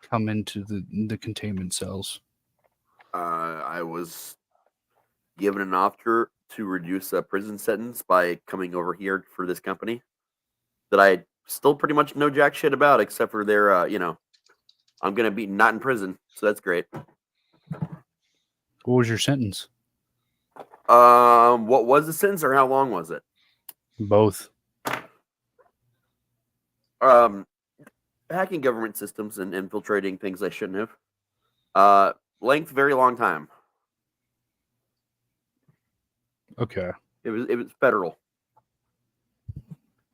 come into the containment cells? I was given an offer to reduce a prison sentence by coming over here for this company that I still pretty much know jack shit about, except for their, I'm gonna be not in prison, so that's great. What was your sentence? What was the sentence, or how long was it? Both. Hacking government systems and infiltrating things I shouldn't have. Length, very long time. Okay. It was federal.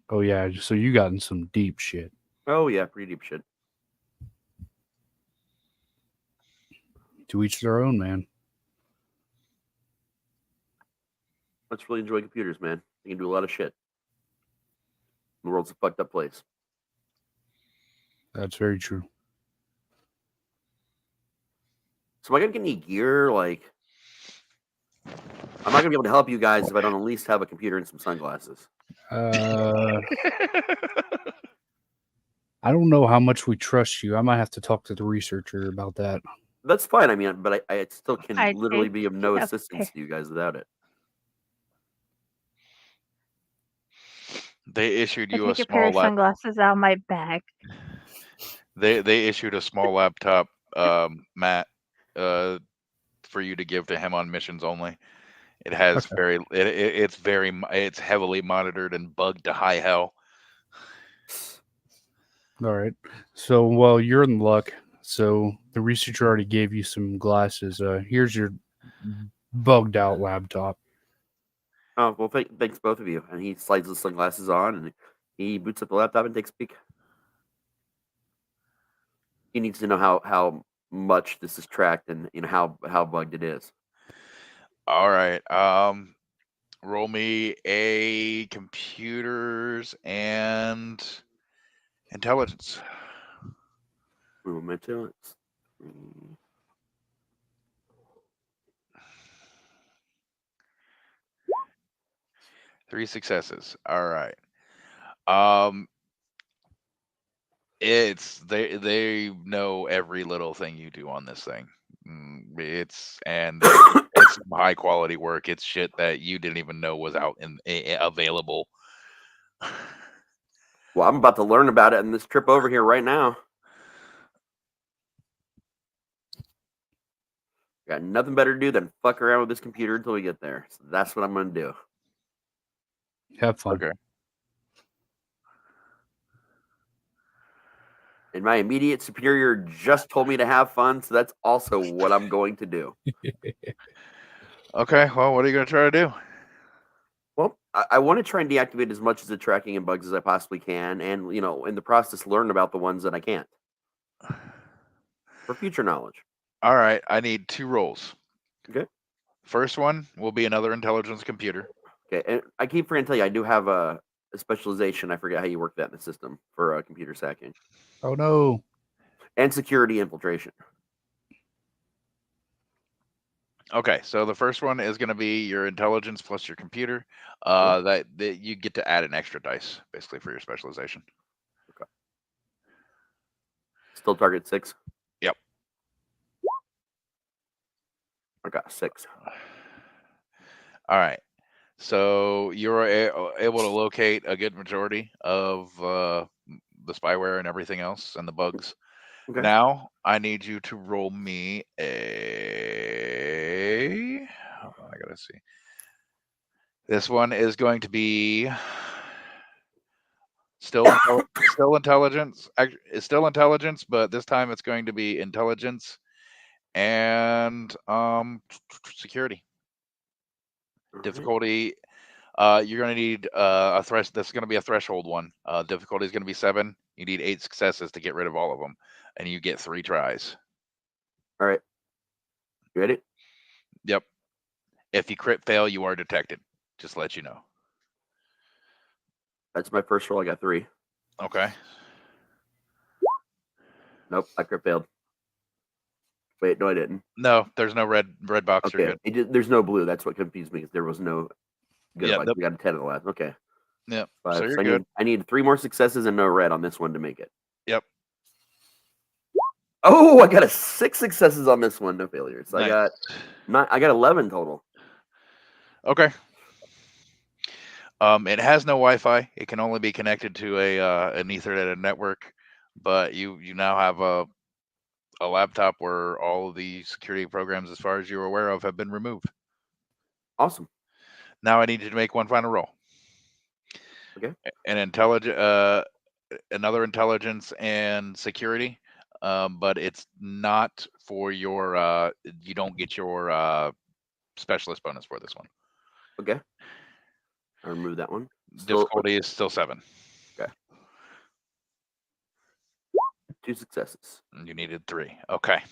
Oh yeah, so you got in some deep shit. Oh yeah, pretty deep shit. To each their own, man. Let's really enjoy computers, man. They can do a lot of shit. The world's a fucked up place. That's very true. So am I gonna get any gear? Like, I'm not gonna be able to help you guys if I don't at least have a computer and some sunglasses. I don't know how much we trust you. I might have to talk to the researcher about that. That's fine. I mean, but I still can literally be of no take a assistance to you guys without it. They issued I you a take a pair small of lap. sunglasses out of my bag. They issued a small laptop, Matt, for you to give to him on missions only. It has it's heavily monitored and bugged to high hell. All right. So, well, you're in luck. So the researcher already gave you some glasses. Here's your bugged out laptop. Oh well, thanks both of you. And he slides the sunglasses on, and He boots up the laptop and takes a peek. He needs to know how much this is tracked and how bugged it is. All right. Roll me a computers and intelligence. Intelligence. 3 successes. All right. They know every little thing you do on this thing. It's some high quality work. It's shit that you didn't even know was out and available. Well, I'm about to learn about it in this trip over here right now. Got nothing better to do than fuck around with this computer until we get there. So that's what I'm going to do. Have fun. Okay. And my immediate superior just told me to have fun, so that's also what I'm going to do. Okay, well, what are you going to try to do? Well, I want to try and deactivate as much of the tracking and bugs as I possibly can, and in the process, learn about the ones that I can't for future knowledge. All right, I need 2 rolls. Okay. First one will be another intelligence computer. Okay, and I keep forgetting to tell you, I do have a specialization. I forget how you work that in the system for computer hacking. Oh no. And security infiltration. Okay, so the first one is going to be your intelligence plus your computer. That you get to add an extra dice, basically, for your specialization. Okay. Still target 6? Yep. I got 6. All right. So you're able to locate a good majority of the spyware and everything else and the bugs. Okay. Now I need you to roll me a. I gotta see. This one is going to be still intelligence. It's still intelligence, but this time it's going to be intelligence and security. Difficulty. You're going to need a thresh. That's going to be a threshold one. Difficulty is going to be 7. You need 8 successes to get rid of all of them, and you get 3 tries. All right. You ready? Yep. If you crit fail, you are detected. Just to let you know. That's my first roll. I got 3. Okay. Nope, I crit failed. Wait, no, I didn't. No, there's no red box. Okay, there's no blue. That's what confused me because there was no good. Yeah, we got a 10 of the last. Okay. Yep. 5. So you're good. I need 3 more successes and no red on this one to make it. Yep. Oh, I got 6 successes on this one, no failures. So Nice. I got 11 total. Okay. It has no Wi-Fi. It can only be connected to an Ethernet network, but you now have a laptop where all of the security programs, as far as you're aware of, have been removed. Awesome. Now I need you to make one final roll. Okay. Another intelligence and security, but it's not for your. You don't get your specialist bonus for this one. Okay. I remove that one. Difficulty is still 7. Okay. 2 successes. You needed 3. Okay.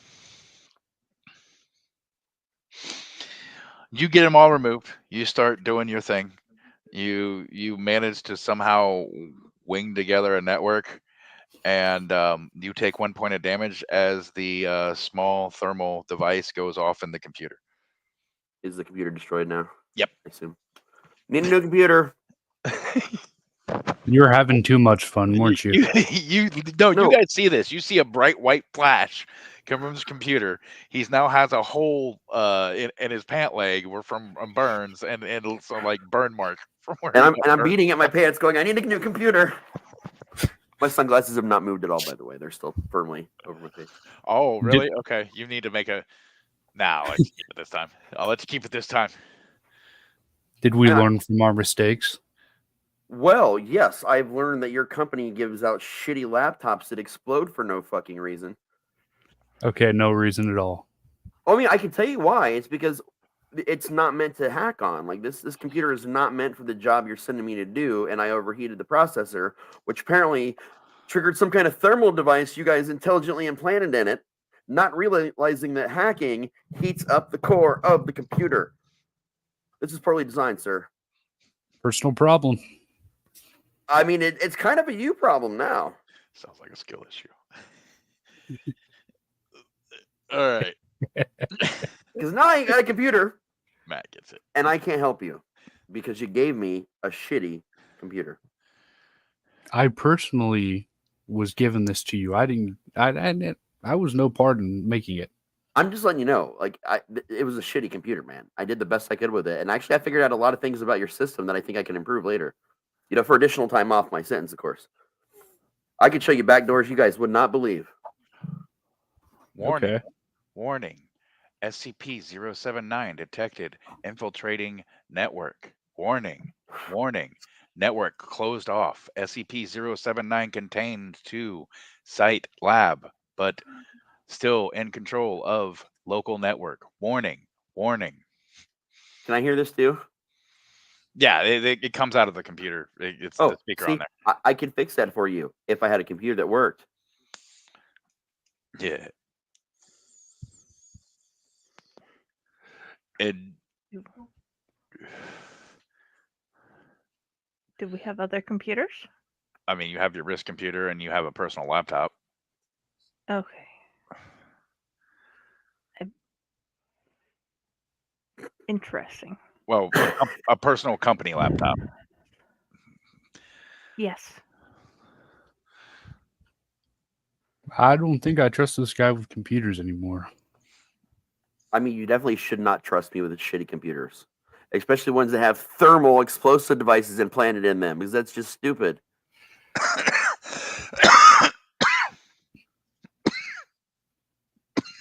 You get them all removed. You start doing your thing. You manage to somehow wing together a network, and you take 1 point of damage as the small thermal device goes off in the computer. Is the computer destroyed now? Yep. I assume. Need a new computer. You were having too much fun, weren't you? You guys see this. You see a bright white flash come from his computer. He's now has a hole in his pant leg from burns and some like burn mark from where. And I'm beating at my pants, going, "I need a new computer." My sunglasses have not moved at all, by the way. They're still firmly over my face. Oh, really? Okay. You need to make a. Now let's keep it this time. I'll let you keep it this time. Did we learn from our mistakes? Well, yes, I've learned that your company gives out shitty laptops that explode for no fucking reason. Okay, no reason at all. I mean, I can tell you why. It's because it's not meant to hack on. Like this computer is not meant for the job you're sending me to do, and I overheated the processor, which apparently triggered some kind of thermal device you guys intelligently implanted in it, not realizing that hacking heats up the core of the computer. This is poorly designed, sir. Personal problem. I mean, it's kind of a you problem now. Sounds like a skill issue. All right. Because now I ain't got a computer. Matt gets it. And I can't help you because you gave me a shitty computer. I personally was given this to you. I was no part in making it. I'm just letting you know, like, it was a shitty computer, man. I did the best I could with it. And actually, I figured out a lot of things about your system that I think I can improve later. You know, for additional time off my sentence, of course. I could show you back doors you guys would not believe. Warning. Okay. Warning. SCP-079 detected infiltrating network. Warning. Warning. Network closed off. SCP-079 contained to site lab, but still in control of local network. Warning. Warning. Can I hear this too? Yeah, it comes out of the computer. It's the speaker on there. I could fix that for you if I had a computer that worked. Yeah. And Do we have other computers? I mean, you have your wrist computer and you have a personal laptop. Okay. Interesting. Well, a personal company laptop. Yes. I don't think I trust this guy with computers anymore. I mean, you definitely should not trust me with shitty computers, especially ones that have thermal explosive devices implanted in them, because that's just stupid.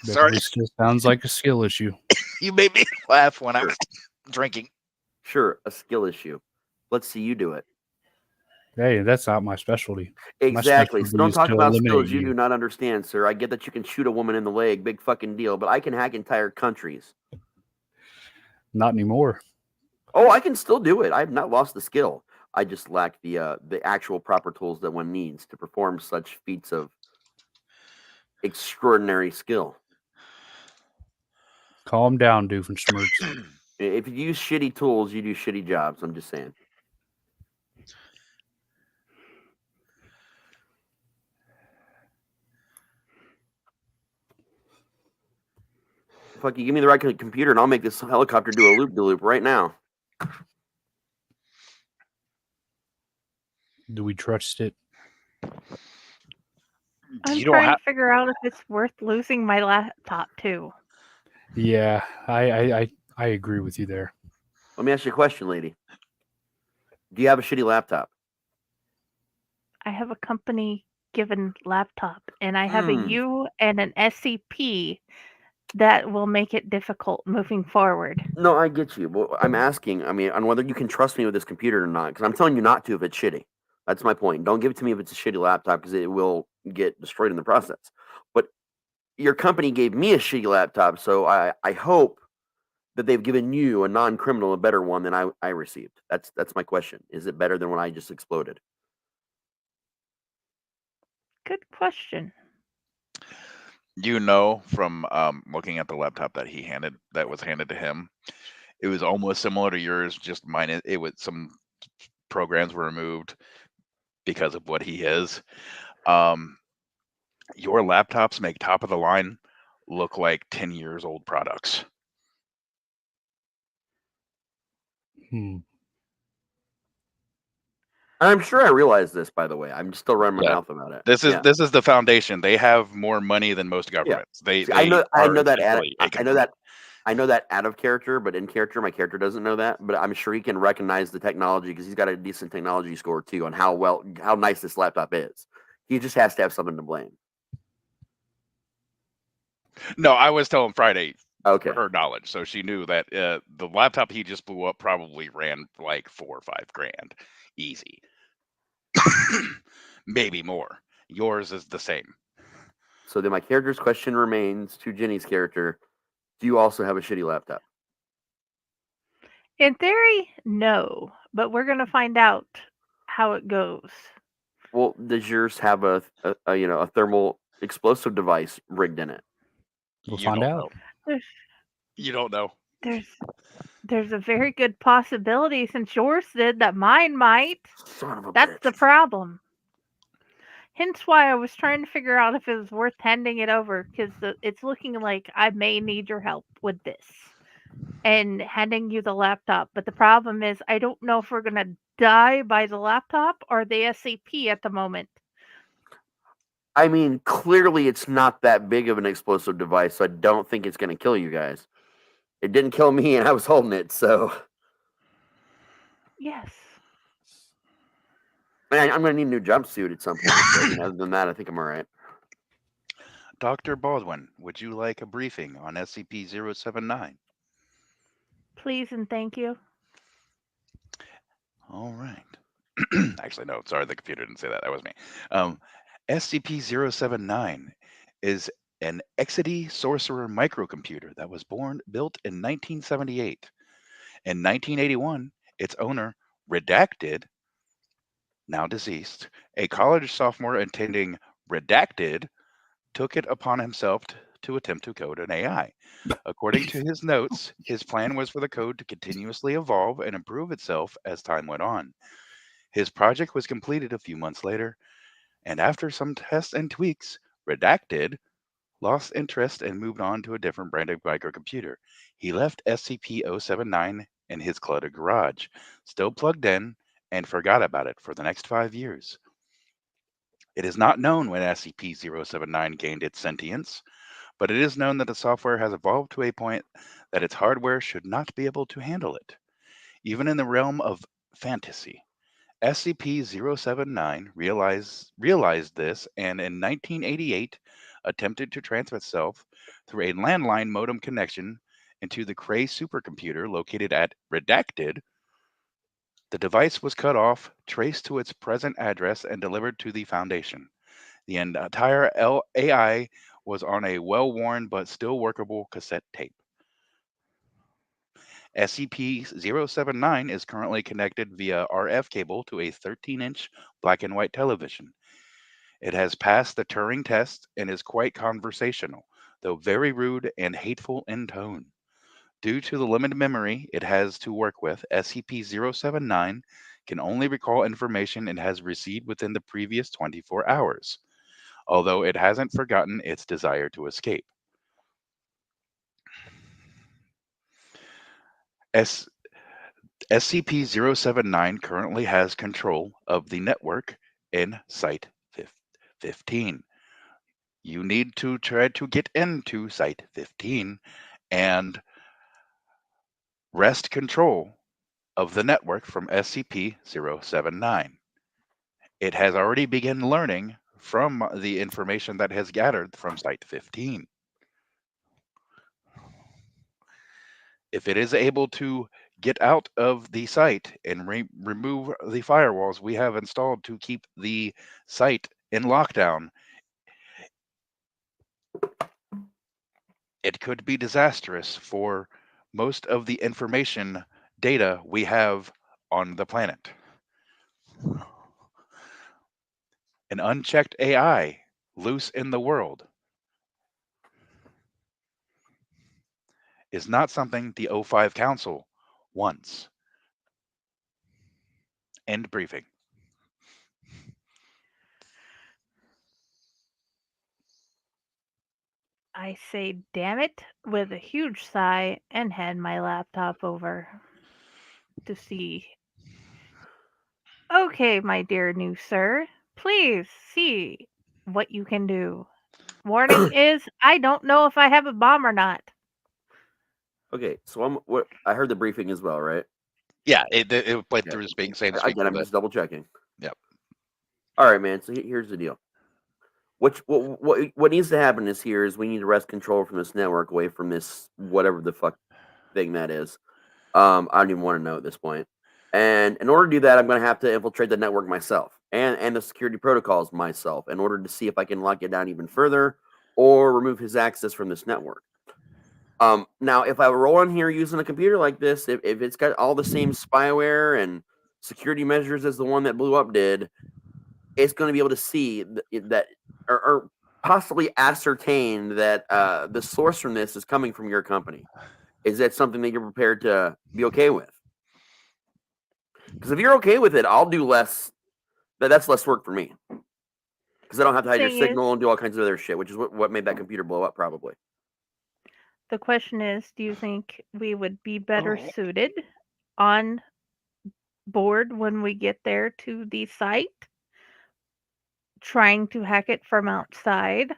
Sorry. This just sounds like a skill issue. You made me laugh when I was drinking. Sure, a skill issue. Let's see you do it. Hey, that's not my specialty. Exactly. So don't is talk to about eliminate skills you you. do not understand, sir. I get that you can shoot a woman in the leg, big fucking deal, but I can hack entire countries. Not anymore. Oh, I can still do it. I've not lost the skill. I just lack the actual proper tools that one needs to perform such feats of extraordinary skill. Calm down, Doofenshmirtz. If you use shitty tools, you do shitty jobs. I'm just saying. Fuck you, give me the right computer and I'll make this helicopter do a loop-de-loop right now. Do we trust it? I'm trying to figure out if it's worth losing my laptop too. Yeah, I agree with you there. Let me ask you a question, lady. Do you have a shitty laptop? I have a company given laptop, and I have a U and an SCP that will make it difficult moving forward. No, I get you. But I'm asking, on whether you can trust me with this computer or not, because I'm telling you not to if it's shitty. That's my point. Don't give it to me if it's a shitty laptop, because it will get destroyed in the process. But your company gave me a shitty laptop, so I hope that they've given you, a non-criminal, a better one than I received. That's my question. Is it better than when I just exploded? Good question. You know, from looking at the laptop that was handed to him, it was almost similar to yours. Just mine, it was some programs were removed because of what he is. Your laptops make top of the line look like 10 years old products. I'm sure I realize this, by the way. I'm still running my mouth about it. This is the foundation. They have more money than most governments. I know that out of character, but in character, my character doesn't know that. But I'm sure he can recognize the technology because he's got a decent technology score too on how nice this laptop is. He just has to have something to blame. No, I was telling Friday. Okay. For her knowledge, so she knew that the laptop he just blew up probably ran like $4 or $5 grand, easy. Maybe more. Yours is the same. So then my character's question remains to Jenny's character: do you also have a shitty laptop? In theory, no, but we're gonna find out how it goes. Well, does yours have a thermal explosive device rigged in it? We'll You find don't out. know. There's You don't know. there's there's a very good possibility since yours did that mine might. Son of a That's bitch. the problem. Hence why I was trying to figure out if it was worth handing it over because it's looking like I may need your help with this and handing you the laptop. But the problem is, I don't know if we're going to die by the laptop or the SCP at the moment. I mean, clearly it's not that big of an explosive device, so I don't think it's going to kill you guys. It didn't kill me, and I was holding it, so. Yes. Man, I'm going to need a new jumpsuit at some point. But, other than that, I think I'm all right. Dr. Baldwin, would you like a briefing on SCP-079? Please and thank you. All right. Actually, no, sorry, the computer didn't say that. That was me. SCP-079 is an Exidy Sorcerer microcomputer that was built in 1978. In 1981, its owner, Redacted, now deceased, a college sophomore attending Redacted, took it upon himself to attempt to code an AI. According to his notes, his plan was for the code to continuously evolve and improve itself as time went on. His project was completed a few months later, and after some tests and tweaks, Redacted lost interest and moved on to a different brand of microcomputer. He left SCP-079 in his cluttered garage, still plugged in, and forgot about it for the next 5 years. It is not known when SCP-079 gained its sentience, but it is known that the software has evolved to a point that its hardware should not be able to handle it. Even in the realm of fantasy, SCP-079 realized this and in 1988 attempted to transfer itself through a landline modem connection into the Cray supercomputer located at Redacted. The device was cut off, traced to its present address, and delivered to the Foundation. The entire AI was on a well-worn but still workable cassette tape. SCP-079 is currently connected via RF cable to a 13-inch black and white television. It has passed the Turing test and is quite conversational, though very rude and hateful in tone. Due to the limited memory it has to work with, SCP-079 can only recall information it has received within the previous 24 hours, although it hasn't forgotten its desire to escape. SCP-079 currently has control of the network in Site-15. You need to try to get into Site-15 and wrest control of the network from SCP-079. It has already begun learning from the information that has gathered from Site-15. If it is able to get out of the site and remove the firewalls we have installed to keep the site in lockdown, it could be disastrous for most of the information data we have on the planet. An unchecked AI loose in the world is not something the O5 Council wants. End briefing. I say damn it with a huge sigh and hand my laptop over to see. Okay, my dear new sir, please see what you can do. Warning is, I don't know if I have a bomb or not. Okay, so I heard the briefing as well, right? Yeah, it played Okay. through the same Again, speaker. I'm just double checking. Yep. All right, man. So here's the deal. What needs to happen is we need to wrest control from this network away from this whatever the fuck thing that is. I don't even want to know at this point. And in order to do that, I'm going to have to infiltrate the network myself and the security protocols myself in order to see if I can lock it down even further or remove his access from this network. Now, if I roll on here using a computer like this, if it's got all the same spyware and security measures as the one that blew up did, it's going to be able to see that or possibly ascertain that the source from this is coming from your company. Is that something that you're prepared to be okay with? Because if you're okay with it, I'll do less. That's less work for me. Because I don't have to hide your Thing signal is, and do all kinds of other shit, which is what made that computer blow up, probably. the question is, do you think we would be better suited on board when we get there to the site, trying to hack it from outside?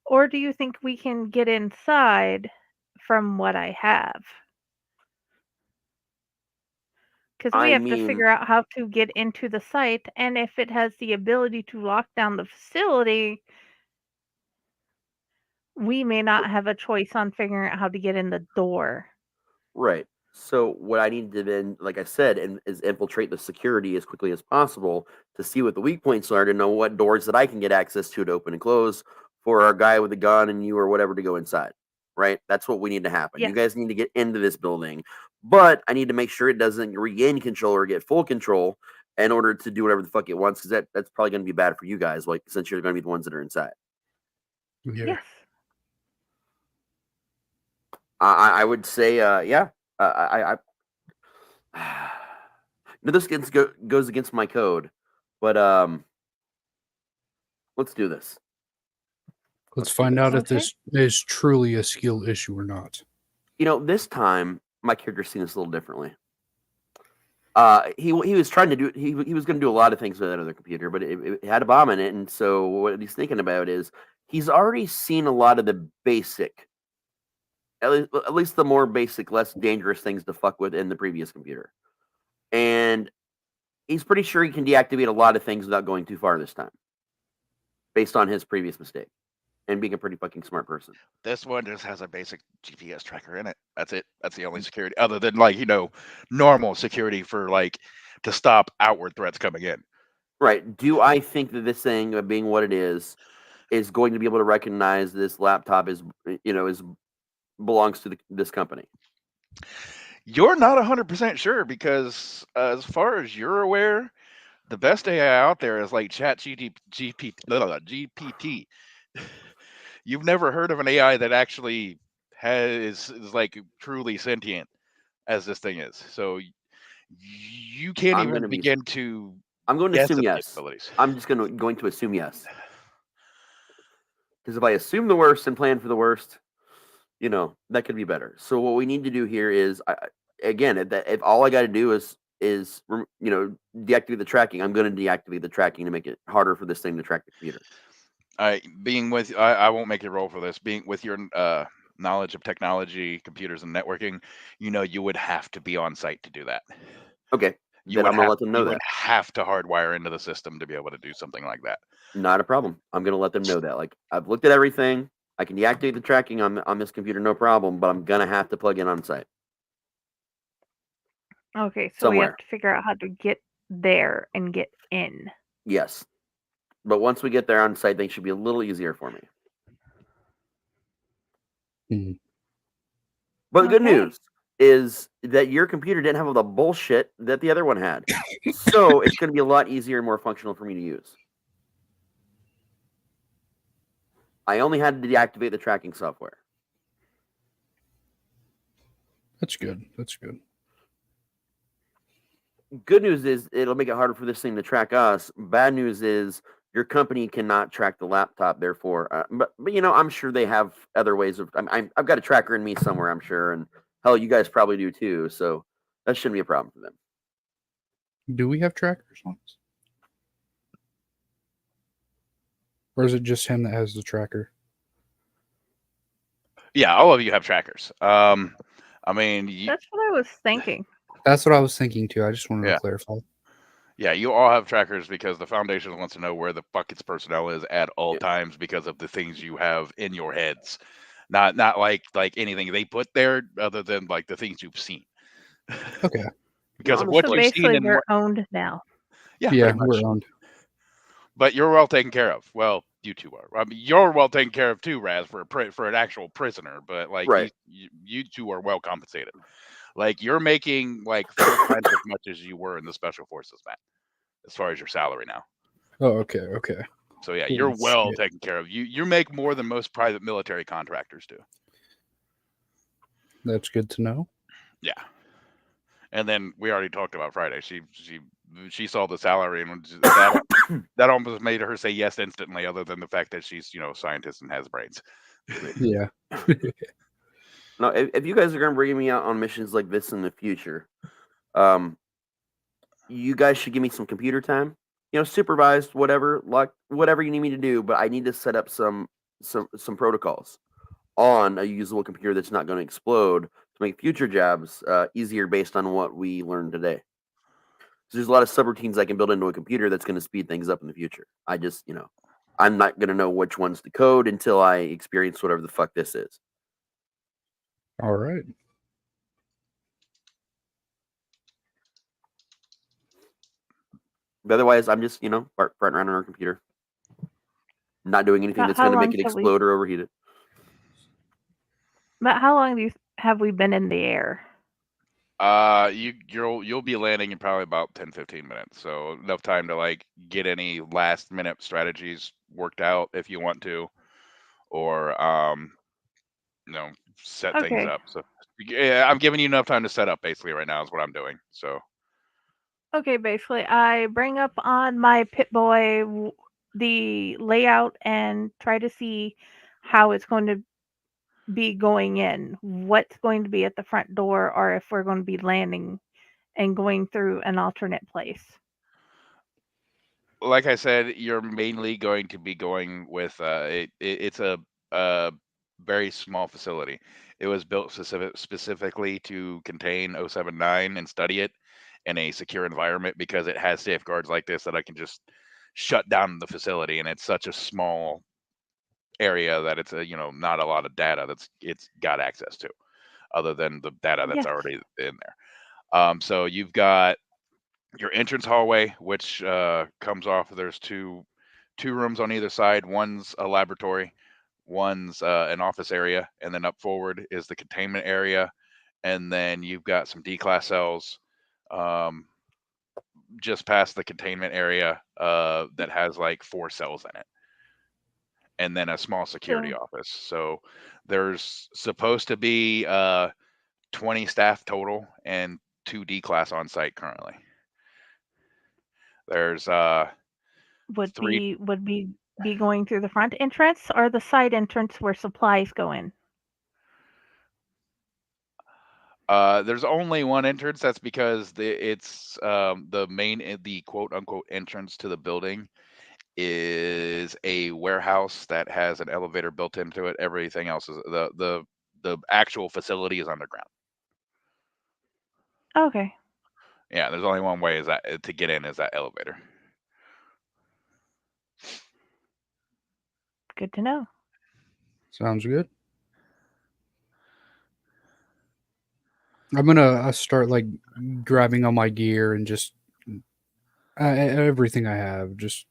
Or do you think we can get inside from what I have? Because we I have to mean, figure out how to get into the site, and if it has the ability to lock down the facility, we may not have a choice on figuring out how to get in the door. right. So what I need to then, like I said, is infiltrate the security as quickly as possible to see what the weak points are, to know what doors that I can get access to open and close for our guy with a gun and you or whatever to go inside. Right? That's what we need to happen. You Yes. guys need to get into this building, but I need to make sure it doesn't regain control or get full control in order to do whatever the fuck it wants, because that's probably going to be bad for you guys, like since you're going to be the ones that are inside. Yeah. Yes. I would say, yeah. No, this goes against my code, but let's do this. Let's find out if Okay. this is truly a skill issue or not. This time my character's seen this a little differently. He was trying to do he was going to do a lot of things with that other computer, but it had a bomb in it, and so what he's thinking about is he's already seen a lot of the basic, at least the more basic, less dangerous things to fuck with in the previous computer, and he's pretty sure he can deactivate a lot of things without going too far this time, based on his previous mistake and being a pretty fucking smart person. This one just has a basic GPS tracker in it. That's it. That's the only security, other than normal security for to stop outward threats coming in. Right. Do I think that this thing, being what it is going to be able to recognize this laptop is belongs to this company? You're not 100% sure because, as far as you're aware, the best AI out there is like GPT. You've never heard of an AI that actually is like truly sentient as this thing is. So you can't even begin to. I'm going to guess assume at the yes. capabilities. I'm just going to assume yes. Because if I assume the worst and plan for the worst, that could be better. So what we need to do here is, again, if all I got to do is deactivate the tracking, I'm going to deactivate the tracking to make it harder for this thing to track the computer. I won't make you roll for this. Being with your knowledge of technology, computers, and networking, you would have to be on site to do that. Okay. Then I'm going to let them know that. You would have to hardwire into the system to be able to do something like that. Not a problem. I'm going to let them know that. Like, I've looked at everything. I can deactivate the tracking on this computer, no problem, but I'm going to have to plug in on site. Okay, so we have to figure out how to get there and get in. Yes. But once we get there on site, things should be a little easier for me. Mm-hmm. But the good news is that your computer didn't have all the bullshit that the other one had. So it's going to be a lot easier and more functional for me to use. I only had to deactivate the tracking software. That's good. That's good. Good news is it'll make it harder for this thing to track us. Bad news is your company cannot track the laptop. Therefore, but I'm sure they have other ways of. I've got a tracker in me somewhere, I'm sure, and hell, you guys probably do too. So that shouldn't be a problem for them. Do we have trackers on us? Or is it just him that has the tracker? Yeah, all of you have trackers. That's what I was thinking. That's what I was thinking too. I just wanted to clarify. Yeah, you all have trackers because the Foundation wants to know where the fuck its personnel is at all times because of the things you have in your heads. Not like anything they put there, other than like the things you've seen. Okay. Because of what you've seen. We're owned now. Yeah, we're owned. But you're well taken care of. Well, you two are. I mean, you're well taken care of too, Raz, for for an actual prisoner. But like Right. you two are well compensated. Like you're making like 4 times as much as you were in the special forces, man, as far as your salary now. Oh, okay, okay. So yeah, Holy you're well shit. taken care of. You make more than most private military contractors do. That's good to know. Yeah. And then we already talked about Friday. She saw the salary, and that almost made her say yes instantly. Other than the fact that she's a scientist and has brains. Yeah. Now, if you guys are going to bring me out on missions like this in the future, you guys should give me some computer time. Supervised, whatever, like whatever you need me to do. But I need to set up some protocols on a usable computer that's not going to explode to make future jobs easier based on what we learned today. So there's a lot of subroutines I can build into a computer that's going to speed things up in the future. I just, I'm not going to know which ones to code until I experience whatever the fuck this is. All right. But otherwise, I'm just, farting around on our computer, not doing anything But that's how going to long make it till we? explode or overheat it. But how long have we been in the air? You'll be landing in probably about 10-15 minutes, so enough time to like get any last minute strategies worked out if you want to, or set things Okay. up. So yeah, I'm giving you enough time to set up basically right now is what I'm doing. So Okay, basically, I bring up on my Pip-Boy the layout and try to see how it's going to be going in, what's going to be at the front door, or if we're going to be landing and going through an alternate place. like I said, you're mainly going to be going with it's a very small facility. It was built specifically to contain 079 and study it in a secure environment because it has safeguards like this that I can just shut down the facility, and it's such a small area that it's not a lot of data it's got access to other than the data that's Yes. already in there. So you've got your entrance hallway, which comes off. There's two rooms on either side. One's a laboratory, one's an office area, and then up forward is the containment area, and then you've got some D-class cells just past the containment area that has like 4 cells in it, and then a small security So, office. So there's supposed to be 20 staff total and 2 D-class on site currently. There's would 3 be going through the front entrance or the side entrance where supplies go in? there's only one entrance. That's because it's the quote unquote entrance to the building is a warehouse that has an elevator built into it. Everything else is the actual facility is underground. Okay, Yeah, there's only one way is that to get in is that elevator. good to know. Sounds good. I'm gonna start like grabbing all my gear and just everything I have. Just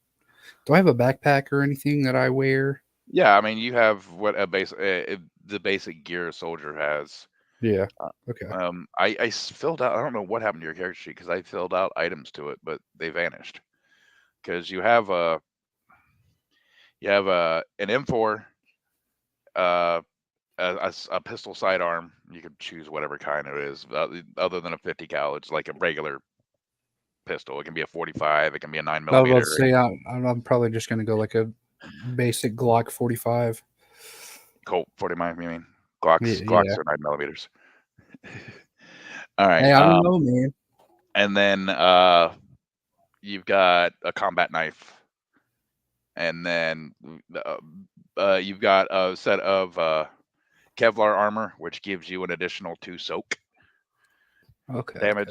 do I have a backpack or anything that I wear? Yeah, I mean you have what the basic gear a soldier has. Yeah. Okay. I filled out. I don't know what happened to your character sheet because I filled out items to it, but they vanished. Because you have an M4, uh, a pistol sidearm. You could choose whatever kind it is, other than a 50 cal. It's like a regular pistol. It can be a 45. It can be a 9 I was about millimeter. to say I'm probably just gonna go like a basic Glock 45. Colt 49. You mean Glocks? Yeah. Glocks are 9 millimeters. All right. Hey, I don't know, man. And then you've got a combat knife, and then you've got a set of Kevlar armor, which gives you an additional 2 soak damage.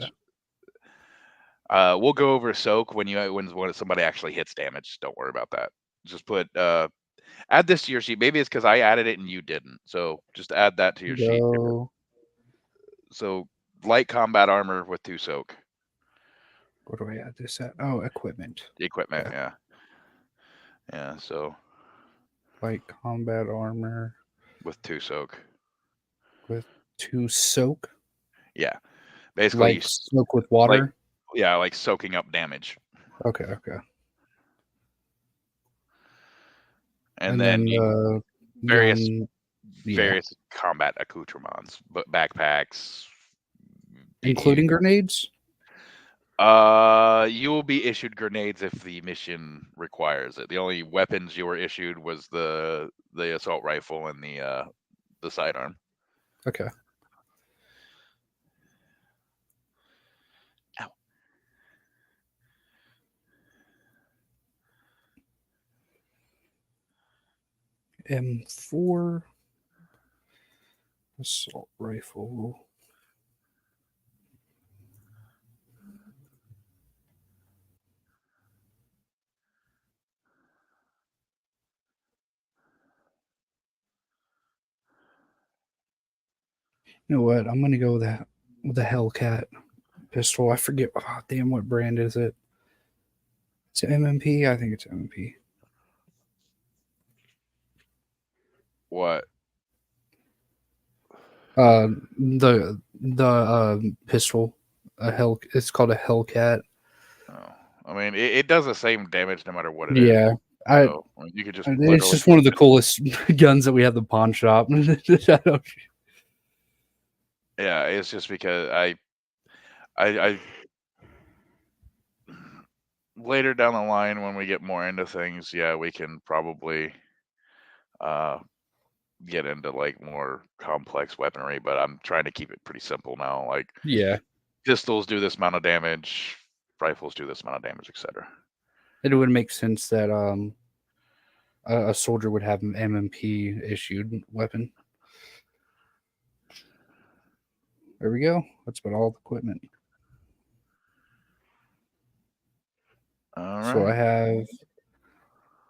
Okay. We'll go over soak when somebody actually hits damage. Don't worry about that. Just put add this to your sheet. Maybe it's because I added it and you didn't. So just add that to your sheet. So light combat armor with 2 soak. Where do I add this at? Oh, equipment. Equipment, yeah. Yeah, so Light combat armor with 2 soak. with 2 soak. Yeah, basically, Like soak with water. like soaking up damage. Okay. And then various gun, various combat accoutrements, but backpacks, including grenades. You will be issued grenades if the mission requires it. The only weapons you were issued was the assault rifle and the sidearm. Okay. Ow. M4 assault rifle. You know what? I'm gonna go with the Hellcat pistol. I forget. Oh, damn, what brand is it? It's MMP. I think it's MMP. What? The pistol. It's called a Hellcat. Oh, I mean, it does the same damage no matter what it is. Yeah, So, you could just. it's just one of the coolest guns that we have at the pawn shop. Yeah, it's just because I later down the line when we get more into things, yeah, we can probably get into like more complex weaponry, but I'm trying to keep it pretty simple now. Like, yeah, pistols do this amount of damage, rifles do this amount of damage, etc. it would make sense that a soldier would have an MMP issued weapon. There we go. That's about all the equipment. All right. So I have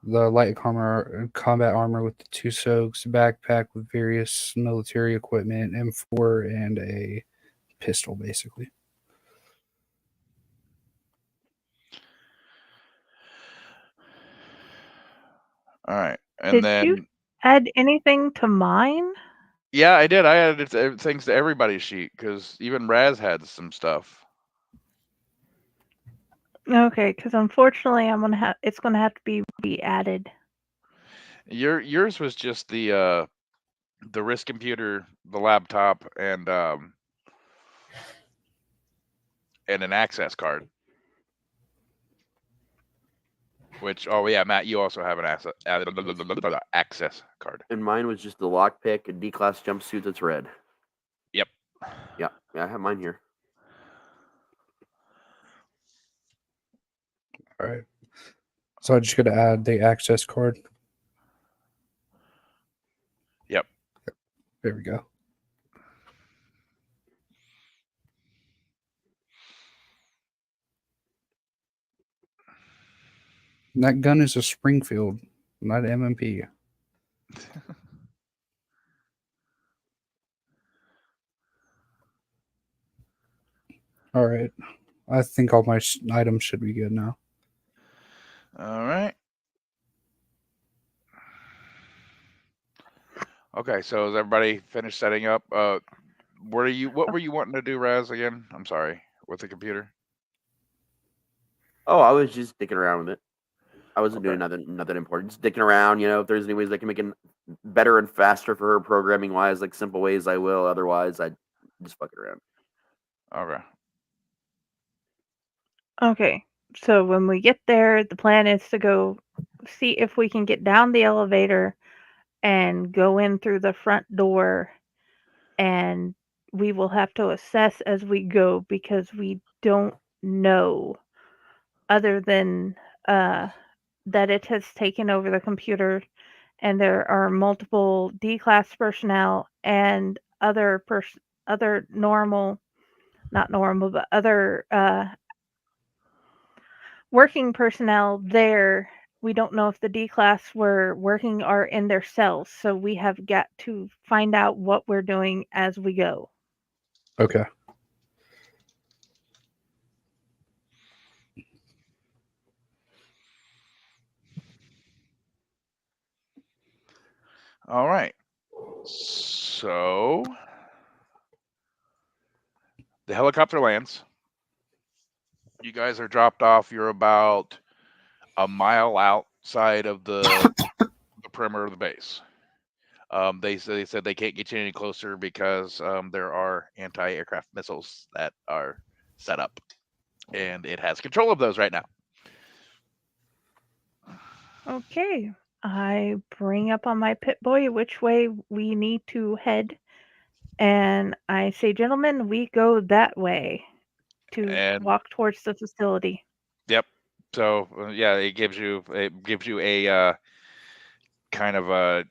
the light combat armor with the 2 soaks, backpack with various military equipment, M4, and a pistol, basically. All right, and Did you add anything to mine? Yeah, I did. I added things to everybody's sheet because even Raz had some stuff. Okay, because unfortunately, it's gonna have to be re-added. Yours was just the wrist computer, the laptop, and an access card. Which, oh yeah, Matt, you also have an access card. And mine was just the lockpick, a D-class jumpsuit that's red. Yep. Yeah, I have mine here. All right. So I just got to add the access card. Yep. There we go. And that gun is a Springfield, not MMP. All right. I think all my items should be good now. All right. Okay, so is everybody finished setting up? What were you wanting to do, Raz, again? I'm sorry, with the computer. Oh, I was just dicking around with it. I wasn't doing nothing important. Just dicking around, if there's any ways I can make it better and faster for her programming wise, like simple ways I will. Otherwise, I just fuck it around. Okay. Okay, so when we get there, the plan is to go see if we can get down the elevator and go in through the front door, and we will have to assess as we go because we don't know, other than that it has taken over the computer and there are multiple D-class personnel and other normal, not normal, but other working personnel there. We don't know if the D-class were working or in their cells, so we have got to find out what we're doing as we go. Okay. All right. So the helicopter lands. You guys are dropped off. You're about a mile outside of the perimeter of the base. They said they can't get you any closer because there are anti-aircraft missiles that are set up, and it has control of those right now. Okay. I bring up on my pit boy which way we need to head, and I say, gentlemen, we go that way to And walk towards the facility. yep. So yeah, it gives you a kind of a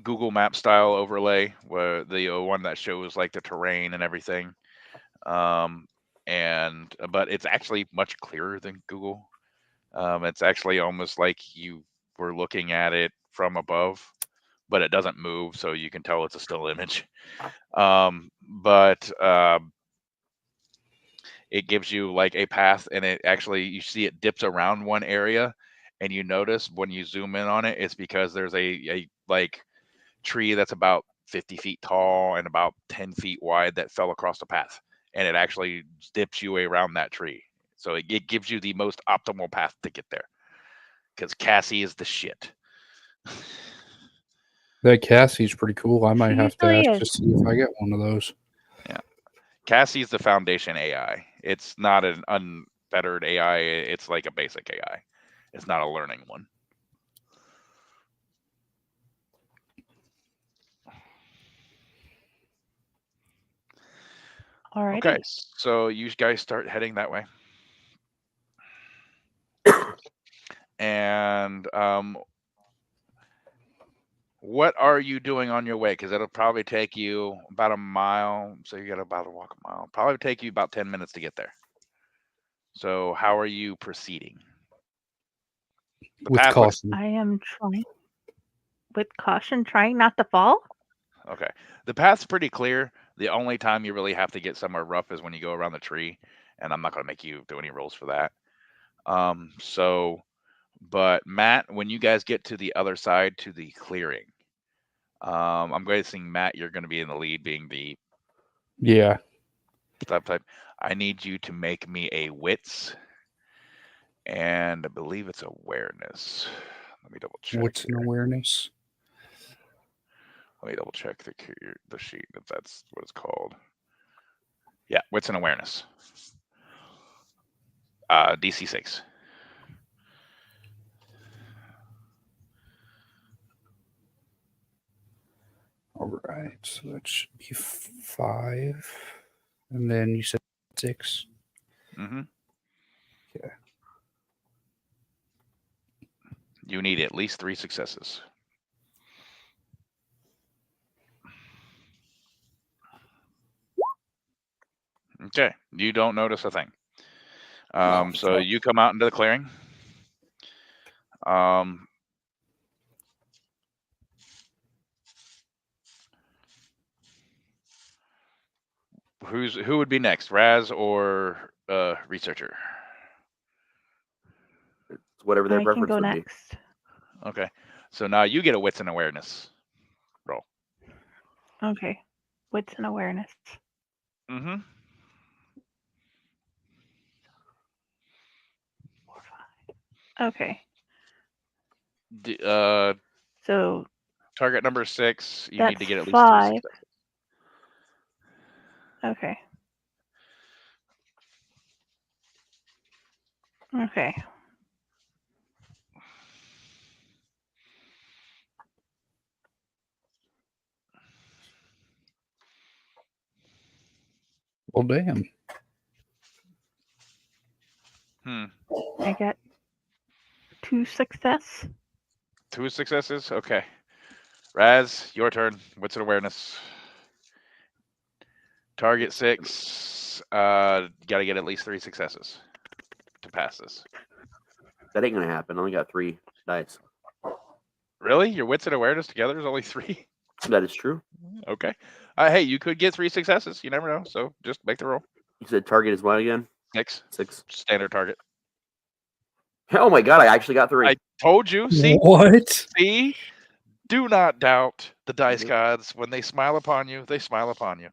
Google Map style overlay, where the one that shows like the terrain and everything. But it's actually much clearer than Google. It's actually almost like you were looking at it from above, but it doesn't move, so you can tell it's a still image. It gives you like a path, and it actually, you see it dips around one area, and you notice when you zoom in on it, it's because there's a like tree that's about 50 feet tall and about 10 feet wide that fell across the path, and it actually dips you around that tree. So it gives you the most optimal path to get there, because Cassie is the shit. That Cassie's pretty cool. I might She have to usually ask is. to see if I get one of those. Yeah. Cassie's the foundation AI. It's not an unfettered AI. It's like a basic AI. It's not a learning one. Alrighty. Okay, so you guys start heading that way. And what are you doing on your way? Because it'll probably take you about a mile. So you got about to walk a mile. Probably take you about 10 minutes to get there. So how are you proceeding? With caution. I am trying, with caution, trying not to fall. Okay. The path's pretty clear. The only time you really have to get somewhere rough is when you go around the tree, and I'm not going to make you do any rolls for that. But Matt, when you guys get to the other side, to the clearing, I'm guessing, Matt, you're going to be in the lead, being the type. I need you to make me a wits, and I believe it's awareness. Let me double check. What's an awareness? Let me double check the sheet, if that's what it's called. Yeah, wits and awareness. DC 6. All right, so that should be 5, and then you said 6. Mm-hmm. Okay. You need at least 3 successes. Okay, you don't notice a thing. So you come out into the clearing. Who would be next, Raz or researcher? It's whatever their I can preference go would next. be. Okay, so now you get a wits and awareness roll. Okay, wits and awareness. Mm-hmm. 4, 5. Okay. So Target number 6. You need to get at least 5. 3 successes. Okay. Okay. Well, damn. I got 2 success. 2 successes? Okay. Raz, your turn. Wits and awareness. Target 6. Got to get at least 3 successes to pass this. That ain't gonna happen. I only got 3 dice. Really? Your wits and awareness together is only 3? That is true. Okay. Hey, you could get 3 successes. You never know. So just make the roll. You said target is what again? 6. 6. Standard target. Oh my god! I actually got 3. I told you. See? What? See? Do not doubt the dice Yep. gods. When they smile upon you, they smile upon you.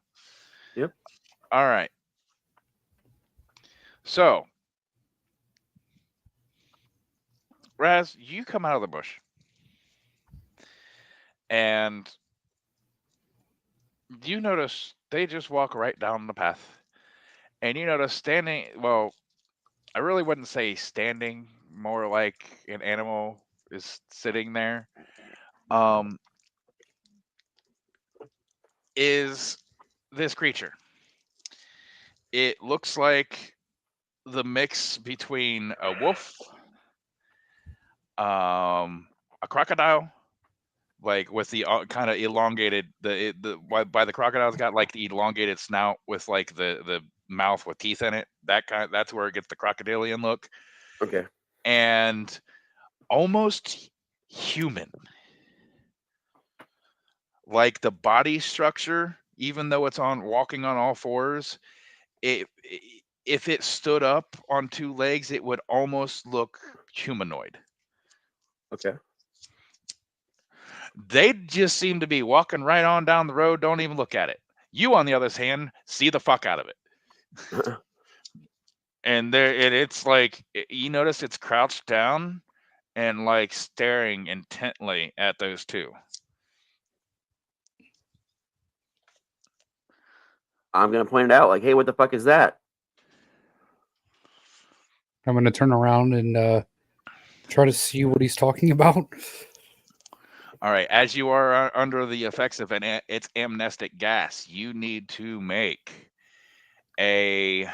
Yep. All right. So, Raz, you come out of the bush. And you notice they just walk right down the path. And you notice standing, well, I really wouldn't say standing, more like an animal is sitting there. Is this creature. It looks like the mix between a wolf, a crocodile, like with the kind of elongated by the crocodile's got like the elongated snout with like the mouth with teeth in it. That's where it gets the crocodilian look. Okay. And almost human. Like the body structure, even though it's walking on all fours, if it stood up on two legs, it would almost look humanoid. Okay. They just seem to be walking right on down the road, don't even look at it. You, on the other hand, see the fuck out of it. And it's like, you notice it's crouched down and like staring intently at those two. I'm gonna point it out, like, hey, what the fuck is that? I'm going to turn around and try to see what he's talking about. All right, as you are under the effects of its amnestic gas, you need to make a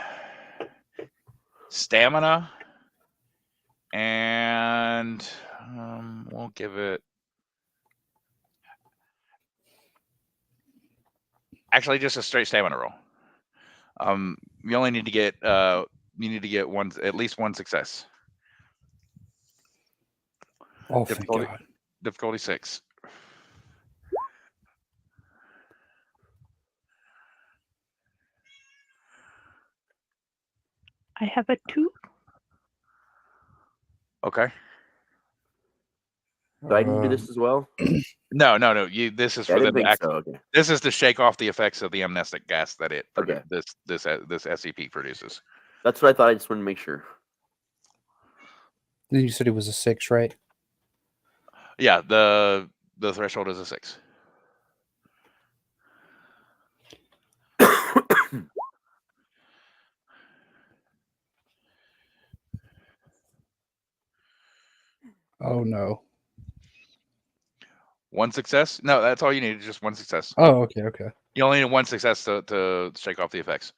stamina, and we'll give it. Actually, just a straight stamina roll. You only need to get at least one success. Oh, thank God. Difficulty 6. I have a 2. Okay. Do I need to do this as well? No. This is for I didn't the think so. Okay. This is to shake off the effects of the amnestic gas that it Okay. this SCP produces. That's what I thought. I just wanted to make sure. Then you said it was a 6, right? Yeah, the threshold is a 6. Oh, no. One success? No, that's all you need. Just one success. Oh, okay. You only need one success to shake off the effects.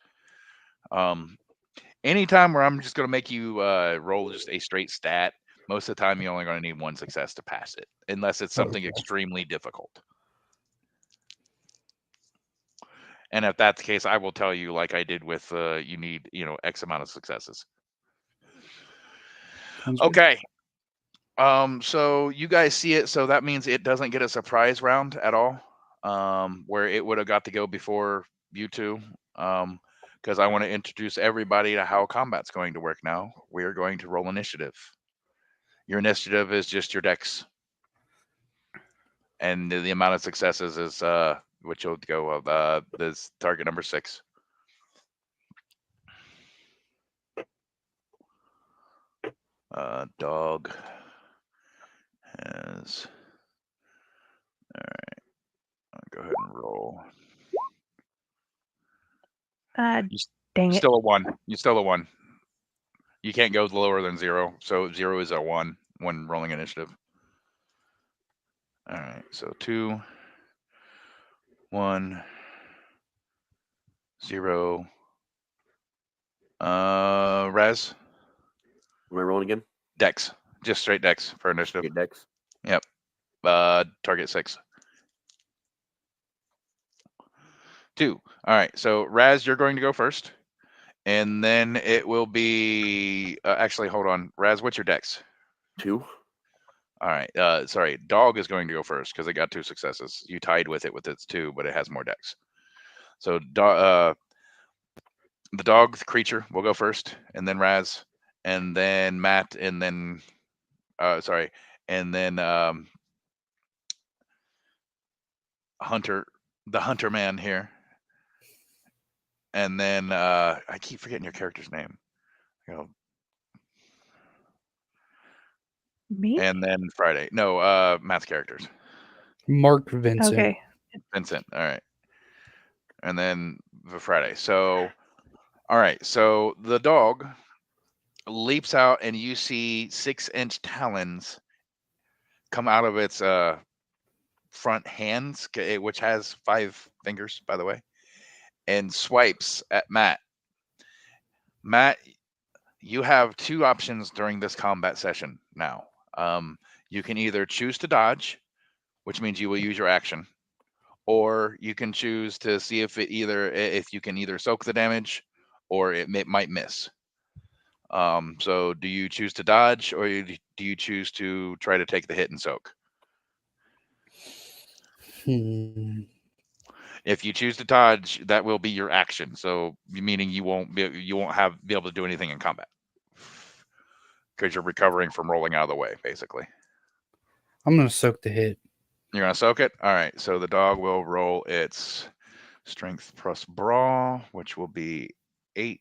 Anytime where I'm just going to make you roll just a straight stat, most of the time you're only going to need one success to pass it, unless it's something extremely difficult. And if that's the case, I will tell you, like I did with you need X amount of successes. Okay. So you guys see it. So that means it doesn't get a surprise round at all, where it would have got to go before you two. Because I want to introduce everybody to how combat's going to work now. We are going to roll initiative. Your initiative is just your dex. And the amount of successes is which you'll go of this target number 6. Dog has. All right. I'll go ahead and roll. Dang it. Still a 1. You still a 1. You can't go lower than 0. So 0 is a 1 when rolling initiative. All right. So 2, 1, 0. Raz. Am I rolling again? Dex. Just straight dex for initiative. Straight dex. Yep. Target 6. 2. All right. So Raz, you're going to go first. And then it will be actually, hold on. Raz, what's your dex? 2. All right. Sorry. Dog is going to go first because it got 2 successes. You tied with it with its 2, but it has more dex. So the dog, the creature, will go first, and then Raz, and then Matt, and then and then the hunter man here, and then I keep forgetting your character's name. You know, Me? and then Friday. No, Matt's characters. Mark Vincent. Okay. Vincent. All right, and then the Friday. So, all right. So the dog leaps out, and you see 6-inch talons come out of its front hands, which has 5 fingers, by the way, and swipes at Matt. Matt, you have 2 options during this combat session now. You can either choose to dodge, which means you will use your action, or you can choose to see if you can either soak the damage or it might miss. So do you choose to dodge, or do you choose to try to take the hit and soak? If you choose to dodge, that will be your action. So meaning you won't be able to do anything in combat because you're recovering from rolling out of the way, basically. I'm gonna soak the hit. You're gonna soak it. All right. So the dog will roll its strength plus brawl, which will be 8.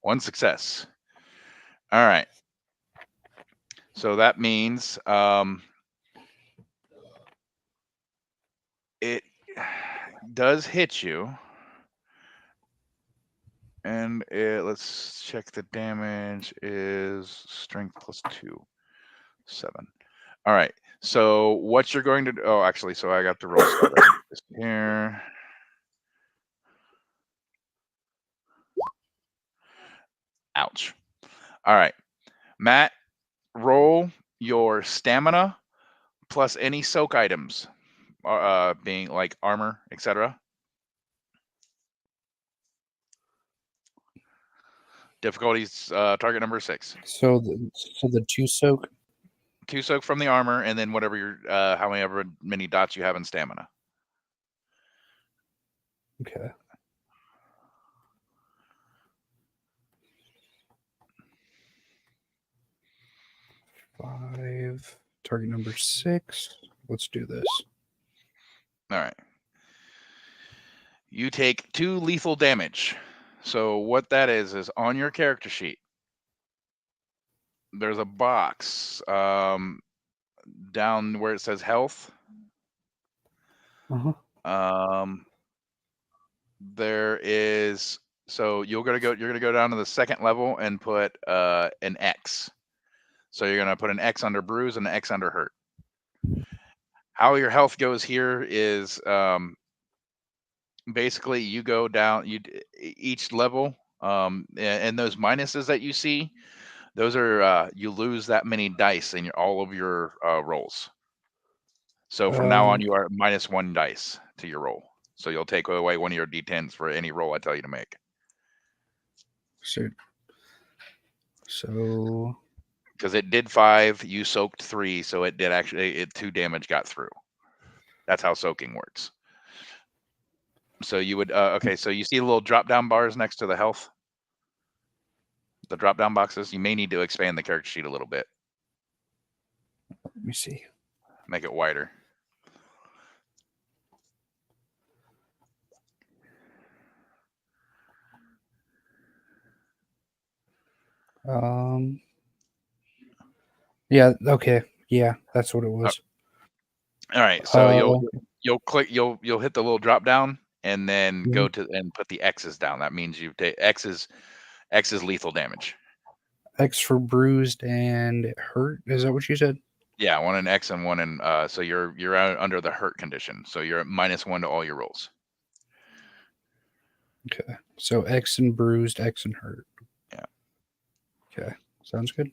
One success. All right. So that means it does hit you. And let's check the damage is strength plus 2, 7. All right. So what you're going to do? Oh, actually, so I got the roll started here. Ouch. All right, Matt, roll your stamina plus any soak items, being like armor, etc. Difficulties target number 6. So the 2 soak. 2 soak from the armor, and then whatever your however many dots you have in stamina. Okay. Five. Target number 6. Let's do this. All right. You take 2 lethal damage. So what that is on your character sheet, there's a box down where it says health. There is, so you're gonna go down to the 2nd level and put an X. So you're gonna put an X under bruise and an X under hurt. How your health goes here is basically you go down each level, and those minuses that you see, those are you lose that many dice in all of your rolls. So from now on, you are -1 dice to your roll. So you'll take away one of your D10s for any roll I tell you to make. So because it did 5, you soaked 3, so it did actually 2 damage got through. That's how soaking works. So you would okay. So you see the little drop down bars next to the health, the drop down boxes. You may need to expand the character sheet a little bit. Let me see. Make it wider. Yeah. Okay. Yeah, that's what it was. All right. So you'll click. You'll hit the little drop down, and then go to and put the X's down. That means you take X is lethal damage. X for bruised and hurt. Is that what you said? Yeah, 1 in X and 1 in. So you're under the hurt condition. So you're at -1 to all your rolls. Okay. So X and bruised, X and hurt. Yeah. Okay. Sounds good.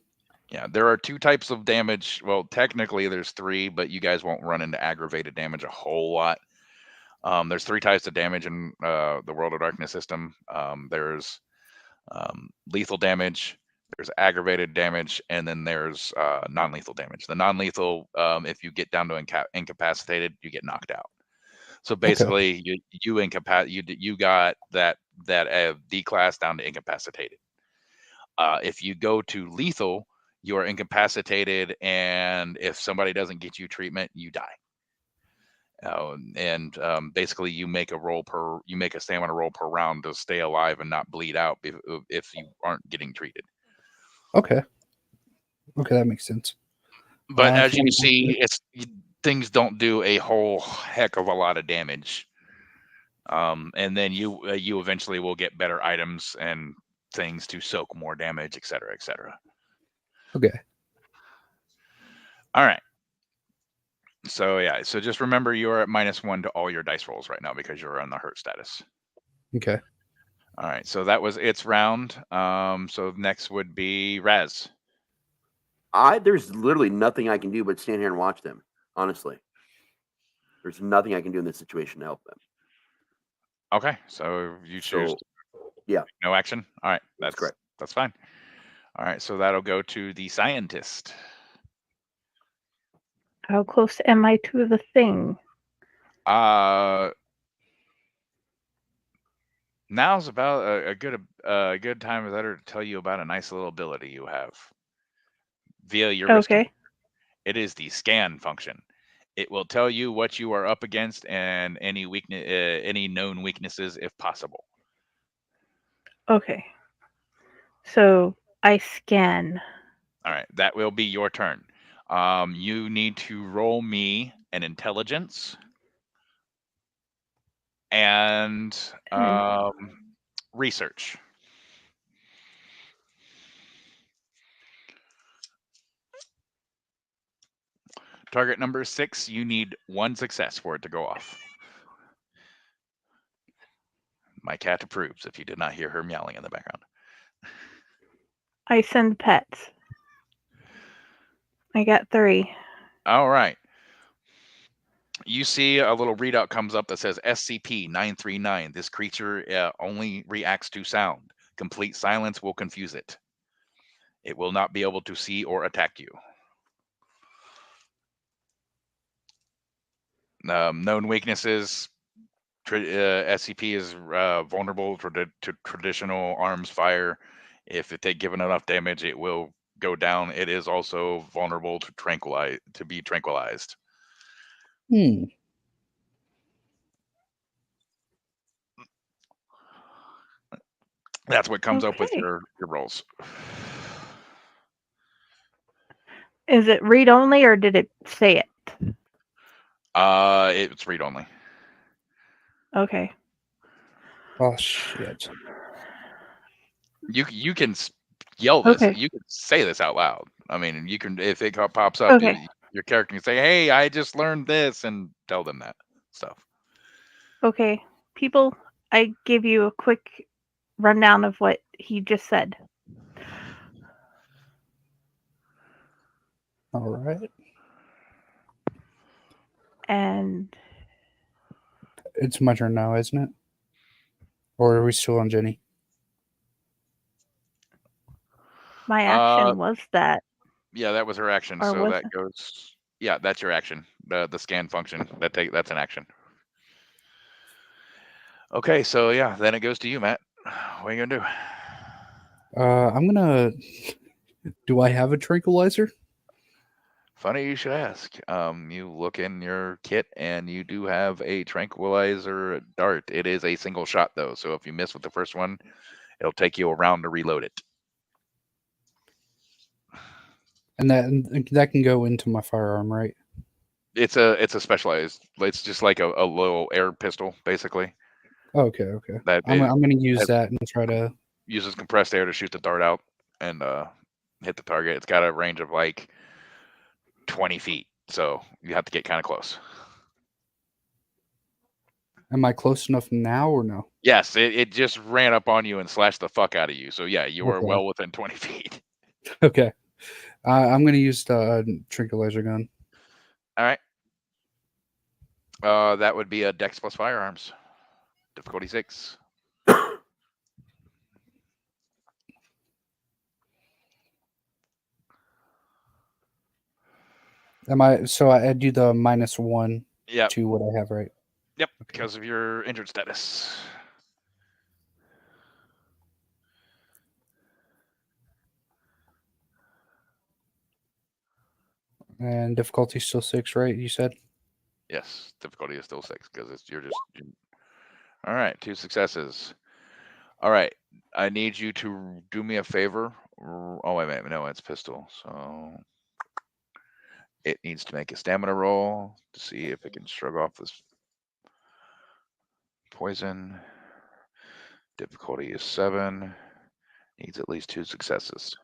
Yeah, there are 2 types of damage. Well, technically there's 3, but you guys won't run into aggravated damage a whole lot. There's 3 types of damage in the World of Darkness system. There's lethal damage, there's aggravated damage, and then there's non-lethal damage. The non-lethal, if you get down to incapacitated, you get knocked out. So basically, you got that D class down to incapacitated. If you go to lethal, you are incapacitated, and if somebody doesn't get you treatment, you die. Basically, you make a stamina roll per round to stay alive and not bleed out if you aren't getting treated. Okay, that makes sense. But as you see, things don't do a whole heck of a lot of damage. And then you eventually will get better items and things to soak more damage, etc., etc. Okay. All right. So yeah, so just remember you're at -1 to all your dice rolls right now because you're on the hurt status. Okay. All right, so that was its round. So next would be Raz. There's literally nothing I can do but stand here and watch them. Honestly, there's nothing I can do in this situation to help them. Okay, so you choose. Yeah. No action. All right, that's correct. That's fine. All right, so that'll go to the scientist. How close am I to the thing? Now's about a good time to tell you about a nice little ability you have via your wrist. Okay. It is the scan function. It will tell you what you are up against and any known weaknesses if possible. Okay. So I scan. All right, that will be your turn. You need to roll me an intelligence and research. Target number 6, you need 1 success for it to go off. My cat approves if you did not hear her meowing in the background. I send pets. I got 3. All right. You see a little readout comes up that says SCP-939. This creature only reacts to sound. Complete silence will confuse it. It will not be able to see or attack you. Known weaknesses. SCP is vulnerable to traditional arms fire. If it takes given enough damage, it will go down. It is also vulnerable to be tranquilized. That's what comes up with your rolls. Is it read only or did it say it? It's read only. Okay. Oh shit. You can yell this. Okay. You can say this out loud. I mean, you can, if it pops up, your character can say, "Hey, I just learned this," and tell them that stuff. Okay, people, I give you a quick rundown of what he just said. All right. And it's my turn now, isn't it? Or are we still on Jenny? My action was that. Yeah, that was her action. Or so that goes. Yeah, that's your action. The scan function. That's an action. Okay, so yeah, then it goes to you, Matt. What are you gonna do? I'm gonna. Do I have a tranquilizer? Funny you should ask. You look in your kit and you do have a tranquilizer dart. It is a single shot though, so if you miss with the first one, it'll take you a round to reload it. And that can go into my firearm, right? It's a specialized. It's just like a little air pistol, basically. Okay. I'm gonna use that and try to uses compressed air to shoot the dart out and hit the target. It's got a range of like 20 feet, so you have to get kind of close. Am I close enough now or no? Yes, it just ran up on you and slashed the fuck out of you. So yeah, you are well within 20 feet. Okay. I'm going to use the tranquilizer gun. All right. That would be a Dex plus firearms. Difficulty 6. So I do the -1 to what I have, right? Yep, because of your injured status. And difficulty still 6, right? You said? Yes, difficulty is still 6 because all right, 2 successes. All right, I need you to do me a favor. Oh, wait a minute. No, it's pistol. So it needs to make a stamina roll to see if it can shrug off this poison. Difficulty is 7. Needs at least 2 successes.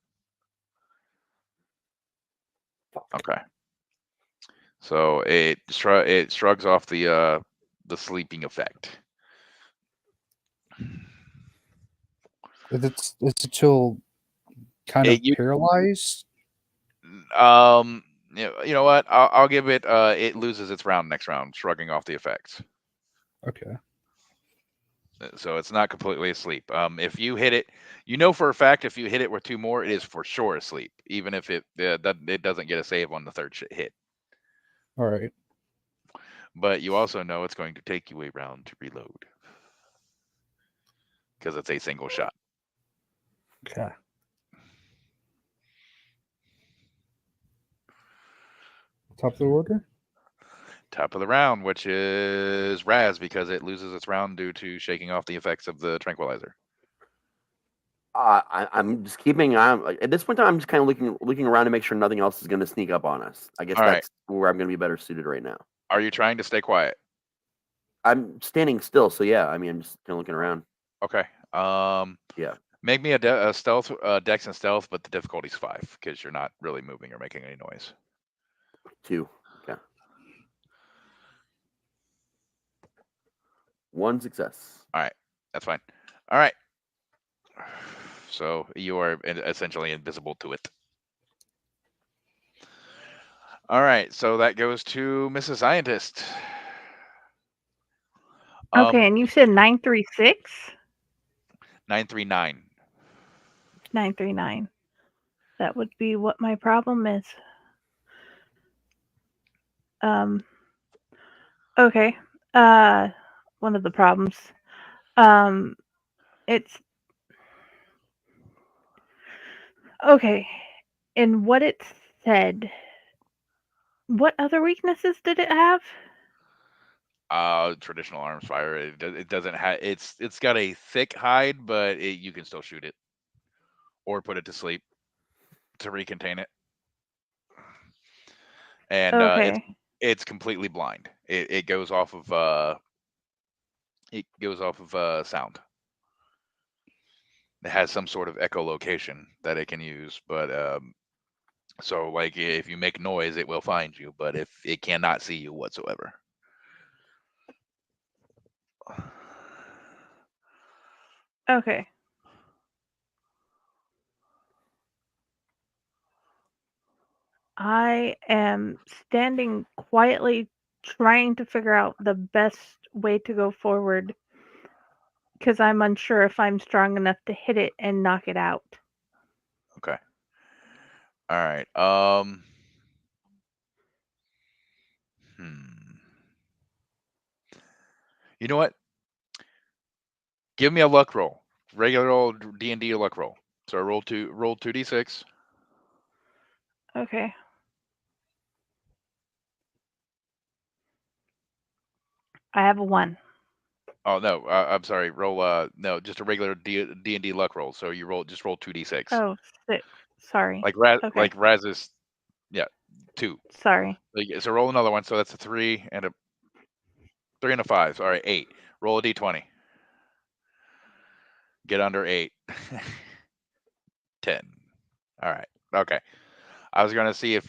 Okay. So it shrugs off the sleeping effect. It's still kind of paralyzed. You know what? I'll give it. It loses its round next round, shrugging off the effects. Okay. So it's not completely asleep. If you hit it, you know for a fact if you hit it with 2 more, it is for sure asleep, even if it doesn't get a save on the third hit. All right. But you also know it's going to take you a round to reload because it's a single shot. Okay. Top of the order? Top of the round, which is Raz, because it loses its round due to shaking off the effects of the tranquilizer. I'm just keeping. At this point in time, I'm just kind of looking around to make sure nothing else is going to sneak up on us. I guess All that's where I'm going to be better suited right now. Are you trying to stay quiet? I'm standing still, so yeah. I mean, I'm just kind of looking around. Okay. Yeah. Make me a stealth, dex and stealth, but the difficulty's 5 because you're not really moving or making any noise. 2. Okay. 1 success. All right, that's fine. All right. So you are essentially invisible to it. All right, so that goes to Mrs. Scientist. Okay, and you said 936? 939. 939. That would be what my problem is. Okay. One of the problems. It's okay. In what it said, what other weaknesses did it have? Traditional arms fire. It doesn't have. It's got a thick hide, but you can still shoot it or put it to sleep to recontain it. And Okay. it's completely blind. It goes off of sound. It has some sort of echolocation that it can use, but so like if you make noise, it will find you, but if it cannot see you whatsoever. Okay. I am standing quietly trying to figure out the best way to go forward because I'm unsure if I'm strong enough to hit it and knock it out. Okay. All right. You know what? Give me a luck roll. Regular old D&D luck roll. So I roll 2d6. Okay. I have a 1. Oh no, I'm sorry. Roll no, just a regular D&D luck roll. So you roll 2d6. Oh, 6. Sorry. Like Okay. Raz is 2. Sorry. So roll another one. So that's a 3 and a 5. All right, 8. Roll a d20. Get under 8. 10. All right. Okay. I was gonna see if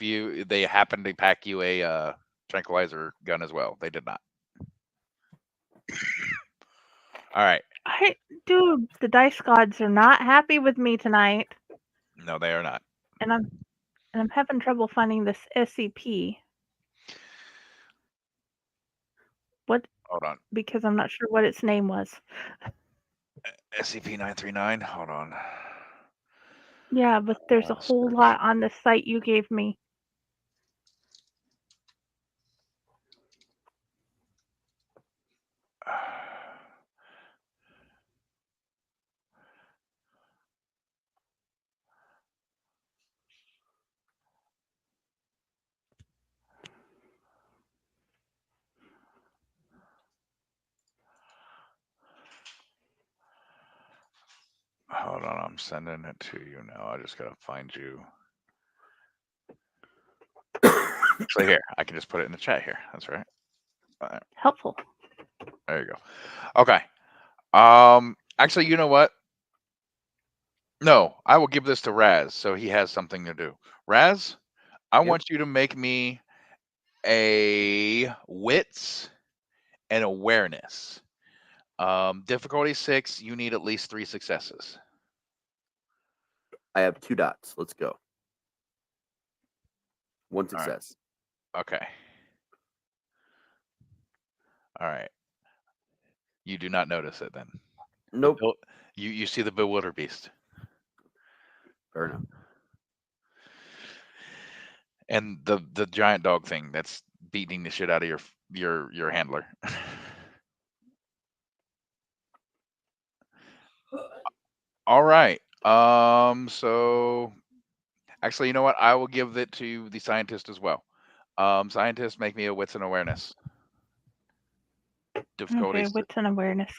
they happened to pack you a tranquilizer gun as well. They did not. All right. Dude, the dice gods are not happy with me tonight, No, they are not. and I'm having trouble finding this SCP. What? Hold on. Because I'm not sure what its name was. SCP-939. Hold on. Yeah, but there's a whole Search. lot on the site you gave me. Hold on, I'm sending it to you now. I just gotta find you. Actually, here, I can just put it in the chat here. That's right. Helpful. There you go. Okay. Actually, you know what? No, I will give this to Raz, so he has something to do. Raz, I want you to make me a wits and awareness. Difficulty 6. You need at least 3 successes. I have 2 dots. Let's go. 1 All right. success. Okay. All right. You do not notice it then. Nope. You see the bewilder beast. Fair enough. And the giant dog thing that's beating the shit out of your handler. All right. So actually, you know what? I will give it to the scientist as well. Scientist, make me a wits and awareness. Okay, wits and awareness.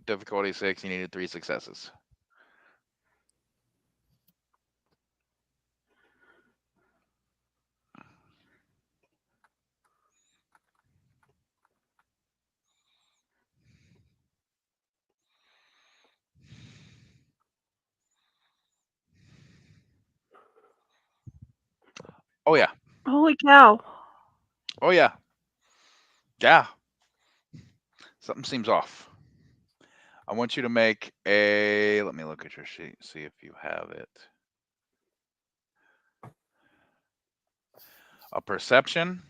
Difficulty 6. You needed 3 successes. Oh yeah. Holy cow. Oh yeah. Yeah. Something seems off. I want you to make a. Let me look at your sheet, see if you have it. A perception.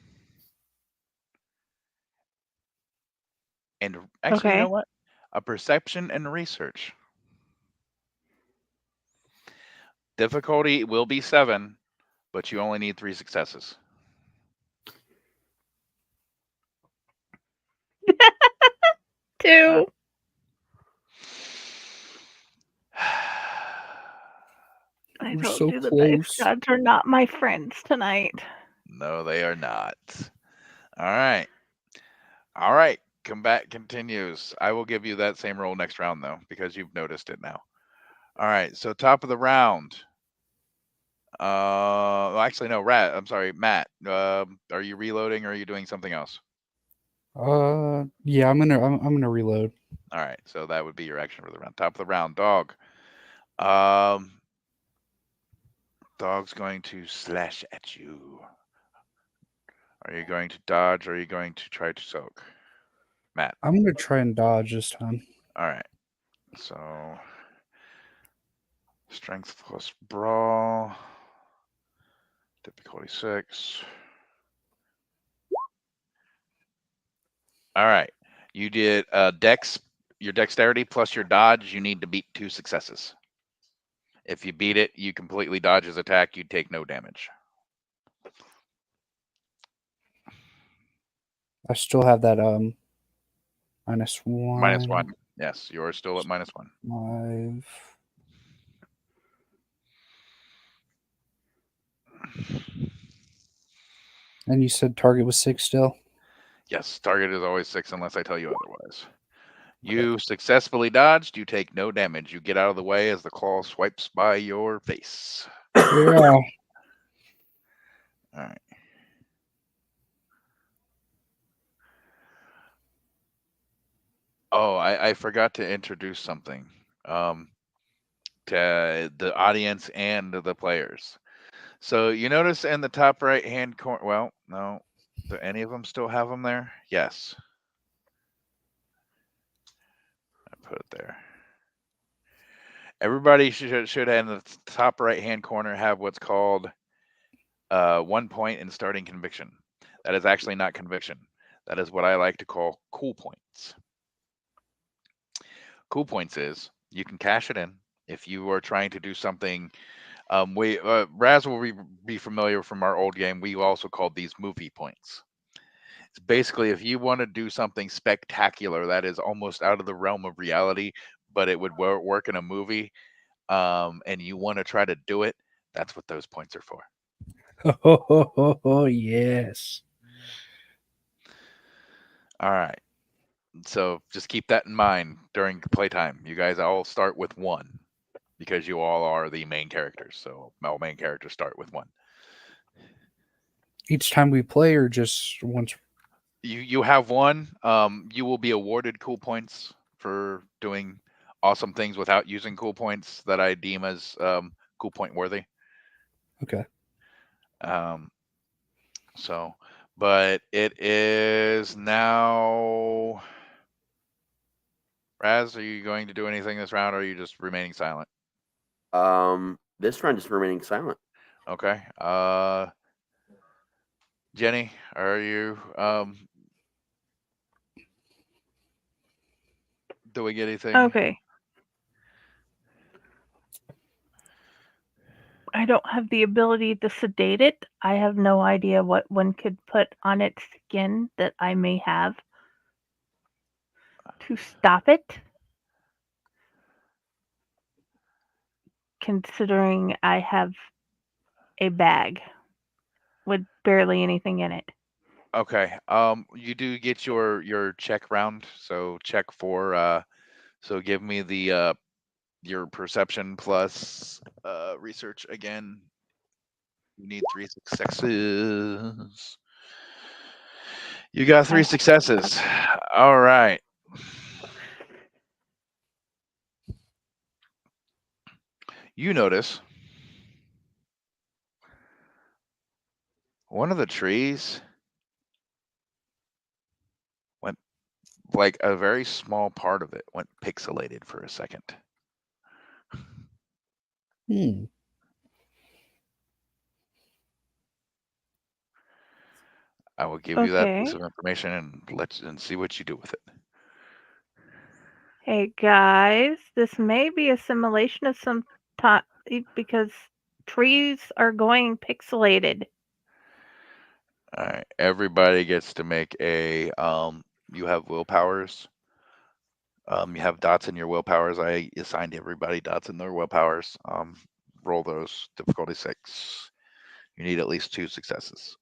And actually, you know what? A perception and research. Difficulty will be 7, but you only need 3 successes. Two. I We're told so you the dice close. gods are not my friends tonight. No, they are not. All right. All right. Combat continues. I will give you that same roll next round, though, because you've noticed it now. All right. So, top of the round. Actually, no, I'm sorry, Matt. Are you reloading or are you doing something else? Yeah, I'm gonna reload. All right. So that would be your action for the round. Top of the round, dog. Dog's going to slash at you. Are you going to dodge or are you going to try to soak? Matt. I'm gonna try and dodge this time. All right. So strength plus brawl. Difficulty 6. All right. You did dex, your dexterity plus your dodge. You need to beat 2 successes. If you beat it, you completely dodge his attack. You take no damage. I still have that -1. -1. Yes, you're still at -1. 5. And you said target was 6 still? Yes, target is always 6 unless I tell you otherwise. You successfully dodged. You take no damage. You get out of the way as the claw swipes by your face. Yeah. All right. Oh, I forgot to introduce something to the audience and the players. So you notice in the top right-hand corner, well, no, do any of them still have them there? Yes. I put it there. Everybody should in the top right-hand corner have what's called 1 point in starting conviction. That is actually not conviction. That is what I like to call cool points. Cool points is you can cash it in if you are trying to do something. Raz will be familiar from our old game. We also called these movie points. It's basically if you want to do something spectacular that is almost out of the realm of reality, but it would work in a movie, and you want to try to do it, that's what those points are for. Oh, yes. All right. So just keep that in mind during playtime. You guys all start with 1. because you all are the main characters. So all main characters start with 1. Each time we play, or just once? You have 1. You will be awarded cool points for doing awesome things without using cool points that I deem as cool point worthy. Okay. So, but it is now. Raz, are you going to do anything this round, or are you just remaining silent? This round just remaining silent. Okay. Jenny, are you doing anything? Okay. I don't have the ability to sedate it. I have no idea what one could put on its skin that I may have to stop it. Considering I have a bag with barely anything in it. Okay. You do get your check round. So check for so give me the your perception plus research again. You need 3 successes. You got 3 successes. All right. You notice one of the trees went, like, a very small part of it went pixelated for a second. I will give you that piece of information and see what you do with it. Hey guys, this may be a simulation of some type because trees are going pixelated. All right, everybody gets to make a you have willpowers. You have dots in your willpowers. I assigned everybody dots in their willpowers. Roll those, difficulty 6. You need at least 2 successes.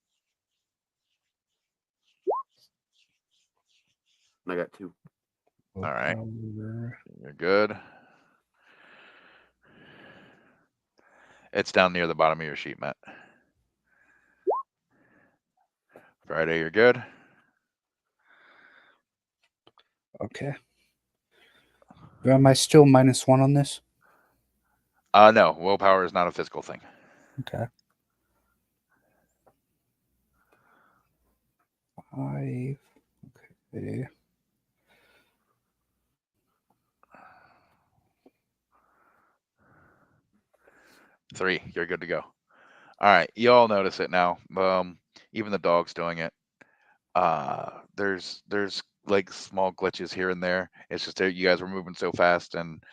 I got 2. All right, you're good. It's down near the bottom of your sheet, Matt. Friday, you're good. Okay. Am I still -1 on this? No, willpower is not a physical thing. Okay. 5. Okay. 3, you're good to go. All right, you all notice it now. Even the dog's doing it. There's like small glitches here and there. It's just that you guys were moving so fast, and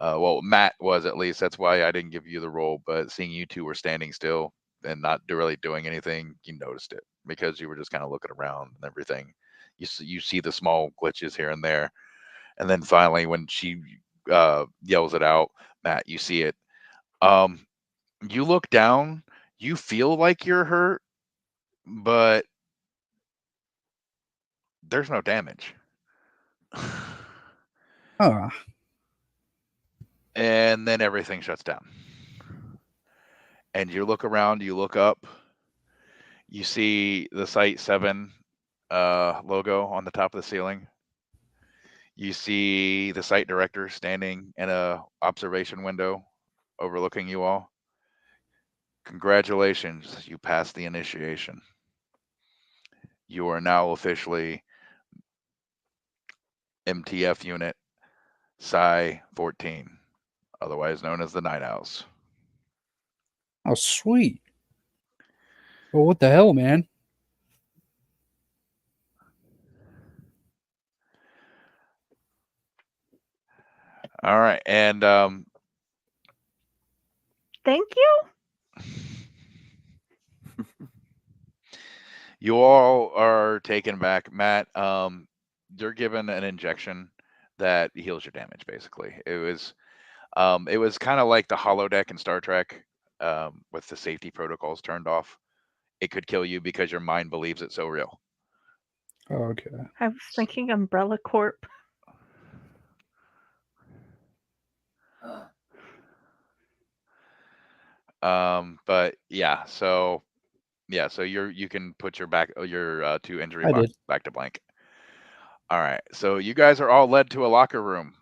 well, Matt was, at least. That's why I didn't give you the roll. But seeing you two were standing still and not really doing anything, you noticed it because you were just kind of looking around and everything. You see the small glitches here and there, and then finally, when she yells it out, Matt, you see it. You look down. You feel like you're hurt, but there's no damage. Oh. And then everything shuts down. And you look around, you look up, you see the Site 7 logo on the top of the ceiling. You see the site director standing in a observation window overlooking you all. Congratulations, you passed the initiation. You are now officially MTF unit Psi 14, otherwise known as the Night Owls. Oh, sweet. Well, what the hell, man? All right, and Thank you. You all are taken back. Matt, you're given an injection that heals your damage, basically. It was kind of like the holodeck in Star Trek, with the safety protocols turned off. It could kill you because your mind believes it's so real. Okay. I was thinking Umbrella Corp. But yeah, so you can put your 2 injury I box did. back to blank. All right, so you guys are all led to a locker room,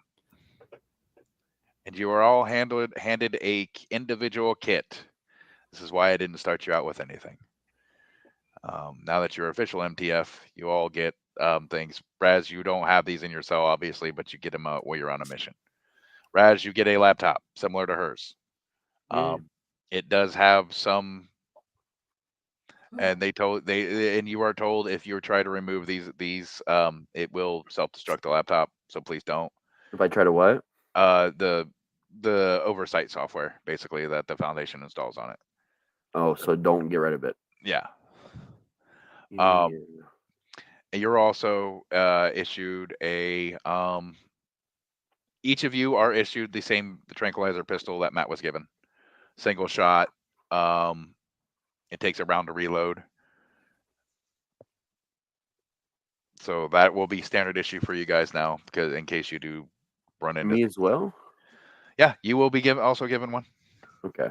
and you are all handed a individual kit. This is why I didn't start you out with anything. Now that you're official MTF, you all get things. Raz, you don't have these in your cell, obviously, but you get them while you're on a mission. Raz, you get a laptop similar to hers. Yeah. It does have some, and you are told if you try to remove these, it will self-destruct the laptop. So please don't. If I try to what? The oversight software, basically, that the Foundation installs on it. Oh, so don't get rid of it. Yeah. Yeah. And you're also issued a each of you are issued the same tranquilizer pistol that Matt was given. Single shot. It takes a round to reload. So that will be standard issue for you guys now, because in case you do run into Me as well. Yeah, you will be also given one. Okay.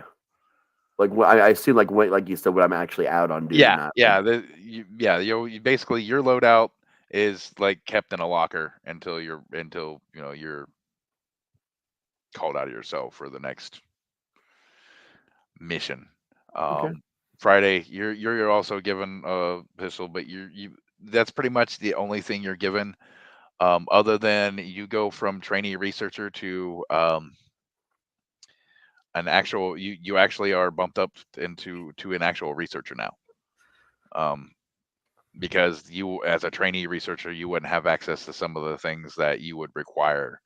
Like I assume like you said, when I'm actually out on duty. Yeah, Not yeah, you basically your loadout is like kept in a locker until you're called out of your cell for the next mission. Okay. Friday, you're also given a pistol, but that's pretty much the only thing you're given. Other than you go from trainee researcher to an actual, you actually are bumped up to an actual researcher now. Because you, as a trainee researcher, you wouldn't have access to some of the things that you would require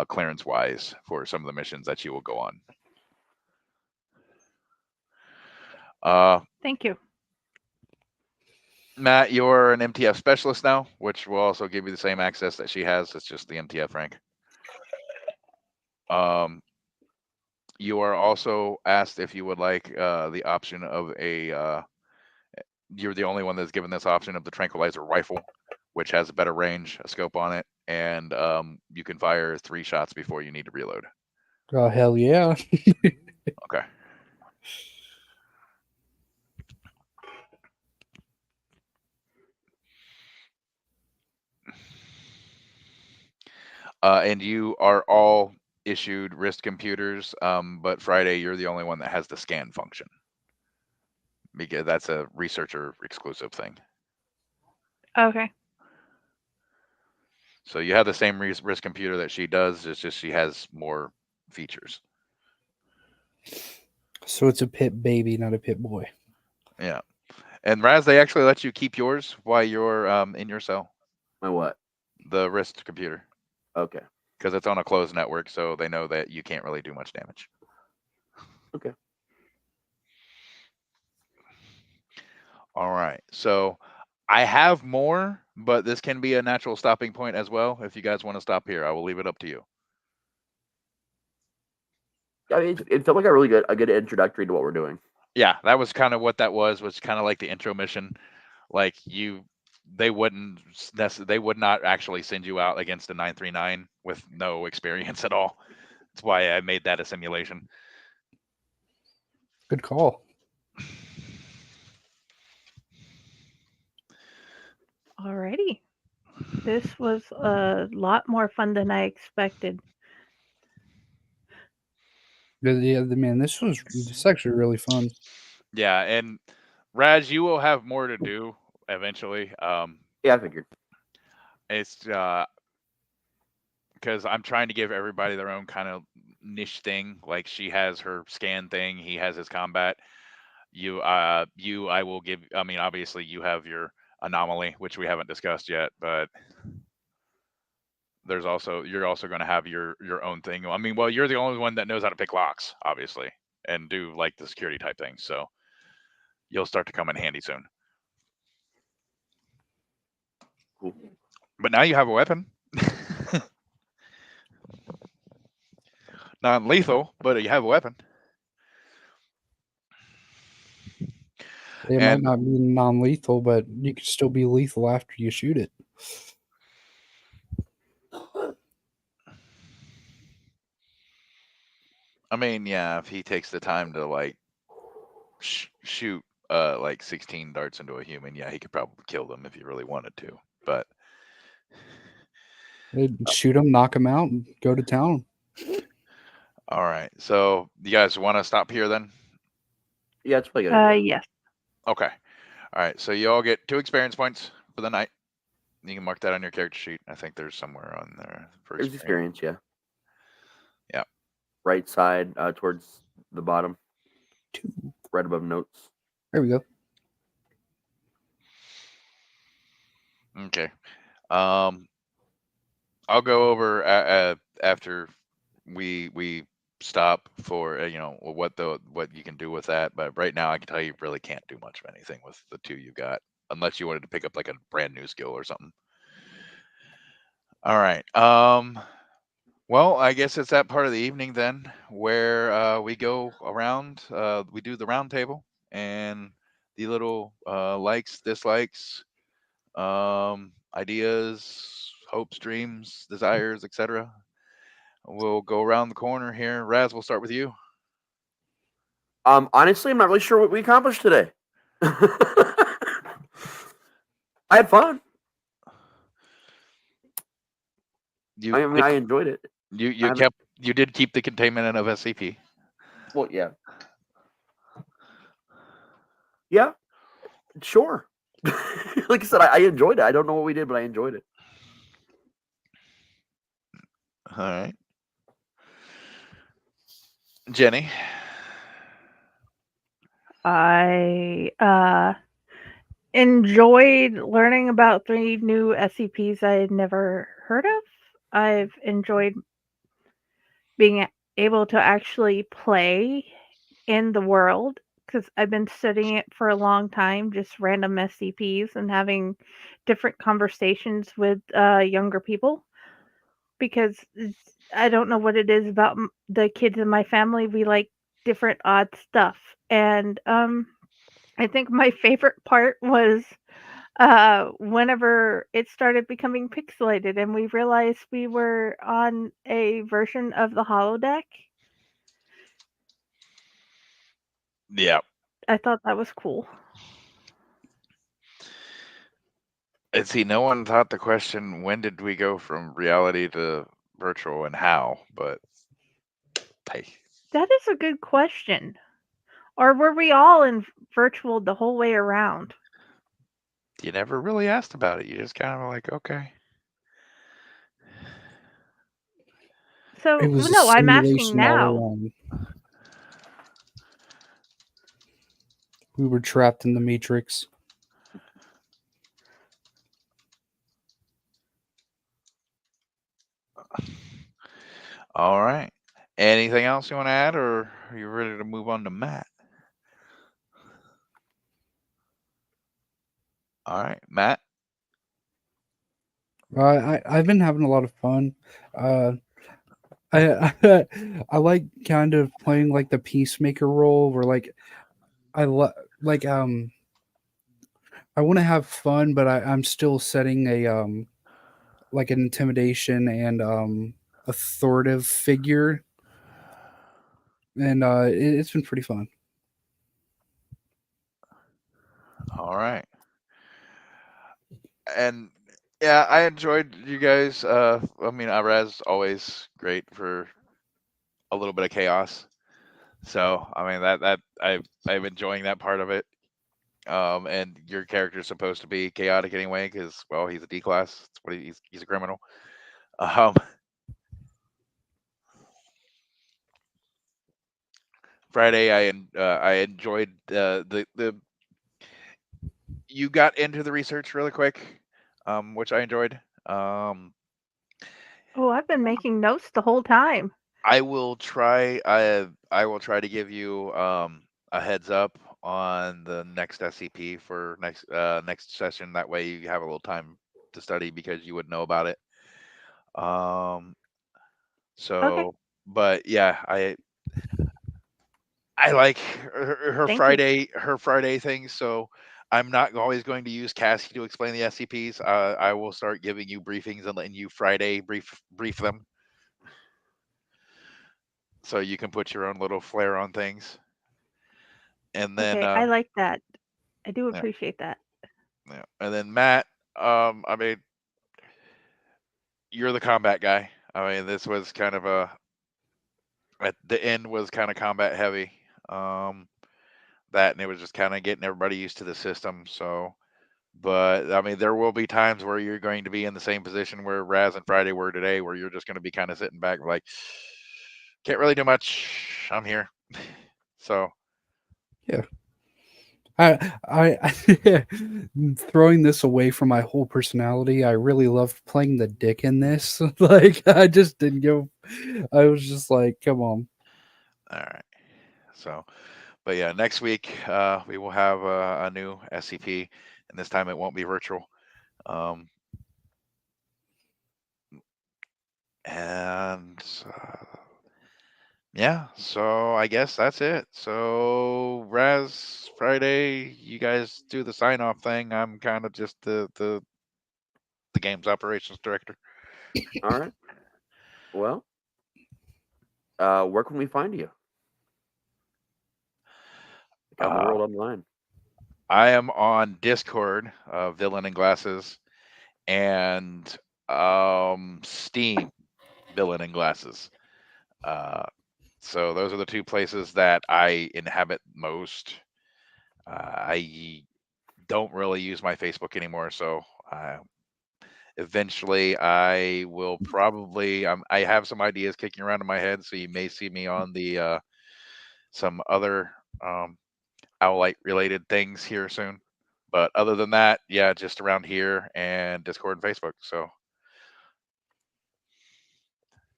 clearance wise for some of the missions that you will go on. Thank you. Matt, you're an MTF specialist now, which will also give you the same access that she has. It's just the MTF rank. You are also asked if you would like the option of you're the only one that's given this option of the tranquilizer rifle, which has a better range, a scope on it, and you can fire 3 shots before you need to reload. Oh, hell yeah. Okay. And you are all issued wrist computers, but Friday, you're the only one that has the scan function, because that's a researcher exclusive thing. Okay. So you have the same wrist computer that she does. It's just she has more features. So it's a pit baby, not a pit boy. Yeah. And Raz, they actually let you keep yours while you're in your cell. My what? The wrist computer. Okay. Because it's on a closed network, so they know that you can't really do much damage. Okay. All right. So I have more, but this can be a natural stopping point as well. If you guys want to stop here, I will leave it up to you. I mean, it felt like a good introductory to what we're doing. Yeah, that was kind of what that was kind of like the intro mission. Like they would not actually send you out against a 939 with no experience at all. That's why I made that a simulation. Good call. Alrighty. This was a lot more fun than I expected. Yeah, man, this is actually really fun. Yeah, and Raz, you will have more to do eventually. Yeah, I figured. It's because I'm trying to give everybody their own kind of niche thing. Like she has her scan thing, he has his combat. I will give. I mean, obviously, you have your anomaly, which we haven't discussed yet, but you're also going to have your own thing. I mean, well, you're the only one that knows how to pick locks, obviously, and do like the security type things. So you'll start to come in handy soon. Cool. But now you have a weapon. Non-lethal, but you have a weapon. It might not be non-lethal, but you can still be lethal after you shoot it. I mean, yeah, if he takes the time to like shoot like 16 darts into a human, yeah, he could probably kill them if he really wanted to. But They'd shoot him, knock him out, and go to town. all right, so you guys want to stop here then? Yeah, it's probably a good idea. Yes. Okay. All right, so you all get 2 experience points for the night. You can mark that on your character sheet. I think there's somewhere on there for There's experience, yeah. Yeah. Right side towards the bottom. 2. Right above notes. There we go. Okay. I'll go over after we stop for what you can do with that. But right now, I can tell you really can't do much of anything with the 2 you got, unless you wanted to pick up like a brand new skill or something. All right. Well, I guess it's that part of the evening then where we go around. We do the round table and the little likes, dislikes, ideas, hopes, dreams, desires, etc. We'll go around the corner here. Raz, we'll start with you. Honestly, I'm not really sure what we accomplished today. I had fun. I enjoyed it. You did keep the containment of SCP. Well, yeah. Yeah, sure. Like I said, I enjoyed it. I don't know what we did, but I enjoyed it. All right. Jenny? I enjoyed learning about 3 new SCPs I had never heard of. I've enjoyed being able to actually play in the world because I've been studying it for a long time, just random SCPs and having different conversations with younger people. Because I don't know what it is about the kids in my family. We like different odd stuff, and I think my favorite part was whenever it started becoming pixelated and we realized we were on a version of the holodeck. Yeah. I thought that was cool. And see, no one thought the question, when did we go from reality to virtual and how? But hey. That is a good question. Or were we all in virtual the whole way around? You never really asked about it. You just kind of like, okay. So, It was no, a I'm asking simulation all now. along. We were trapped in the Matrix. All right. Anything else you want to add, or are you ready to move on to Matt? All right, Matt. I've been having a lot of fun. I I like kind of playing like the peacemaker role, where like I like I want to have fun, but I'm still setting a like an intimidation and authoritative figure, and it's been pretty fun. All right. And yeah, I enjoyed you guys. I mean, Raz always great for a little bit of chaos. So I mean that I'm enjoying that part of it. And your character's supposed to be chaotic anyway, because well, he's a D class. That's what he's a criminal. Friday, I enjoyed the you got into the research really quick, which I enjoyed. Oh, I've been making notes the whole time. I will try. I will try to give you a heads up on the next SCP for next session. That way you have a little time to study because you would know about it. So, Okay. but yeah, I like her Thank Friday things. So I'm not always going to use Cassie to explain the SCPs. I will start giving you briefings and letting you Friday brief them. so you can put your own little flair on things. And then Okay, I like that. I do yeah, appreciate that. yeah. And then Matt, I mean, you're the combat guy. I mean, this was kind of at the end was kind of combat heavy. That and it was just kind of getting everybody used to the system. So, but I mean, there will be times where you're going to be in the same position where Raz and Friday were today, where you're just going to be kind of sitting back like, can't really do much. I'm here. So Yeah. I throwing this away from my whole personality. I really loved playing the dick in this. Like I just didn't go. I was just like, come on. all right. So, but yeah, next week we will have a new SCP, and this time it won't be virtual. Um, and yeah, so I guess that's it. So Raz, Friday, you guys do the sign off thing. I'm kind of just the game's operations director. All right. Well, where can we find you? Out in the world online. I am on Discord, Villain and Glasses, and Steam, Villain and Glasses. So those are the two places that I inhabit most. I don't really use my Facebook anymore, so eventually I will probably. I have some ideas kicking around in my head, so you may see me on the some other Owlite related things here soon. But other than that, yeah, just around here and Discord and Facebook. So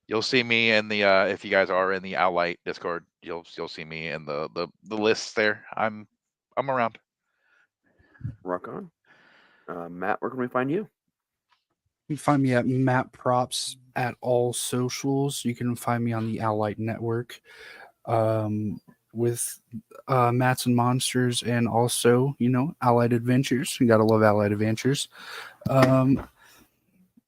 you'll see me in the if you guys are in the Owlite Discord, you'll see me in the lists there. I'm around. Rock on. Matt, where can we find you? You can find me at Matt Propz at all socials. You can find me on the Owlite Network with Mats and Monsters, and also, Allied Adventures. You gotta love Allied Adventures.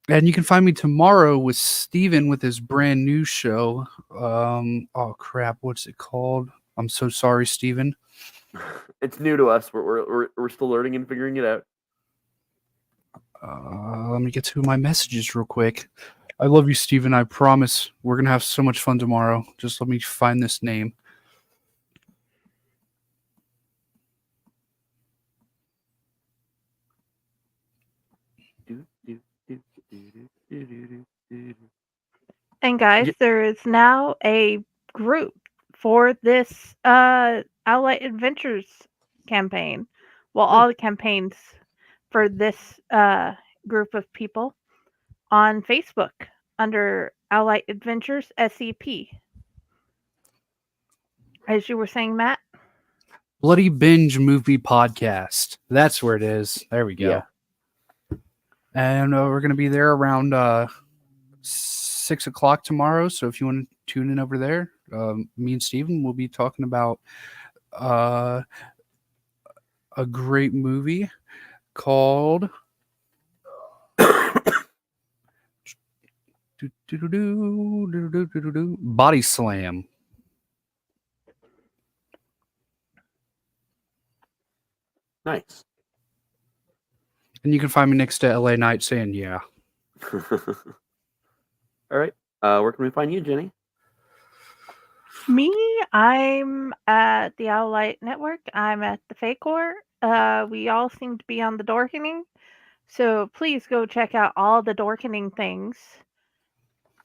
And you can find me tomorrow with Steven with his brand new show. Oh crap, what's it called? I'm so sorry, Steven. It's new to us. We're still learning and figuring it out. Let me get to my messages real quick. I love you, Steven. I promise we're gonna have so much fun tomorrow. Just let me find this name. And guys, there is now a group for this Owlite Adventures campaign. Well, all the campaigns for this group of people on Facebook under Owlite Adventures SCP. As you were saying, Matt? Bloody Binge Movie Podcast. That's where it is. There we go. Yeah. And we're going to be there around 6 o'clock tomorrow. So if you want to tune in over there, me and Steven will be talking about a great movie called Body Slam. Nice. And you can find me next to LA Knight saying, yeah. All right. Where can we find you, Jenny? Me, I'm at the Owlite Network. I'm at the Fakor. We all seem to be on the Dorkening. So please go check out all the Dorkening things,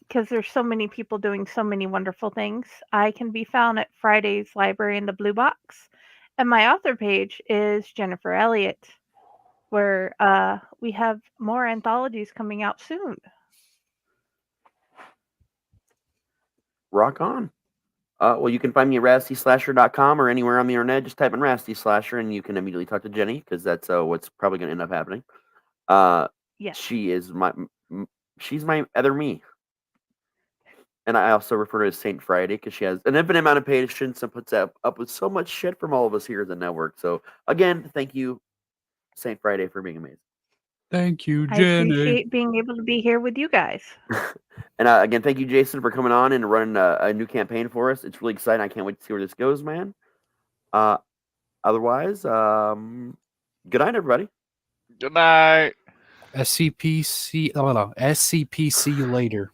because there's so many people doing so many wonderful things. I can be found at Friday's Library in the Blue Box. And my author page is Jennifer Elliott, where we have more anthologies coming out soon. Rock on. Well, you can find me at raztslasher.com or anywhere on the internet. Just type in Raz T Slasher and you can immediately talk to Jenny, because that's what's probably going to end up happening. Yes. She's my other me. And I also refer to her as Saint Friday because she has an infinite amount of patience and puts up with so much shit from all of us here at the network. So, again, thank you, Saint Friday, for being amazing. Thank you, I Jenny. appreciate being able to be here with you guys. And again, thank you, Jayson, for coming on and running a new campaign for us. It's really exciting. I can't wait to see where this goes, man. Otherwise, good night, everybody. Good night. SCP, see you later.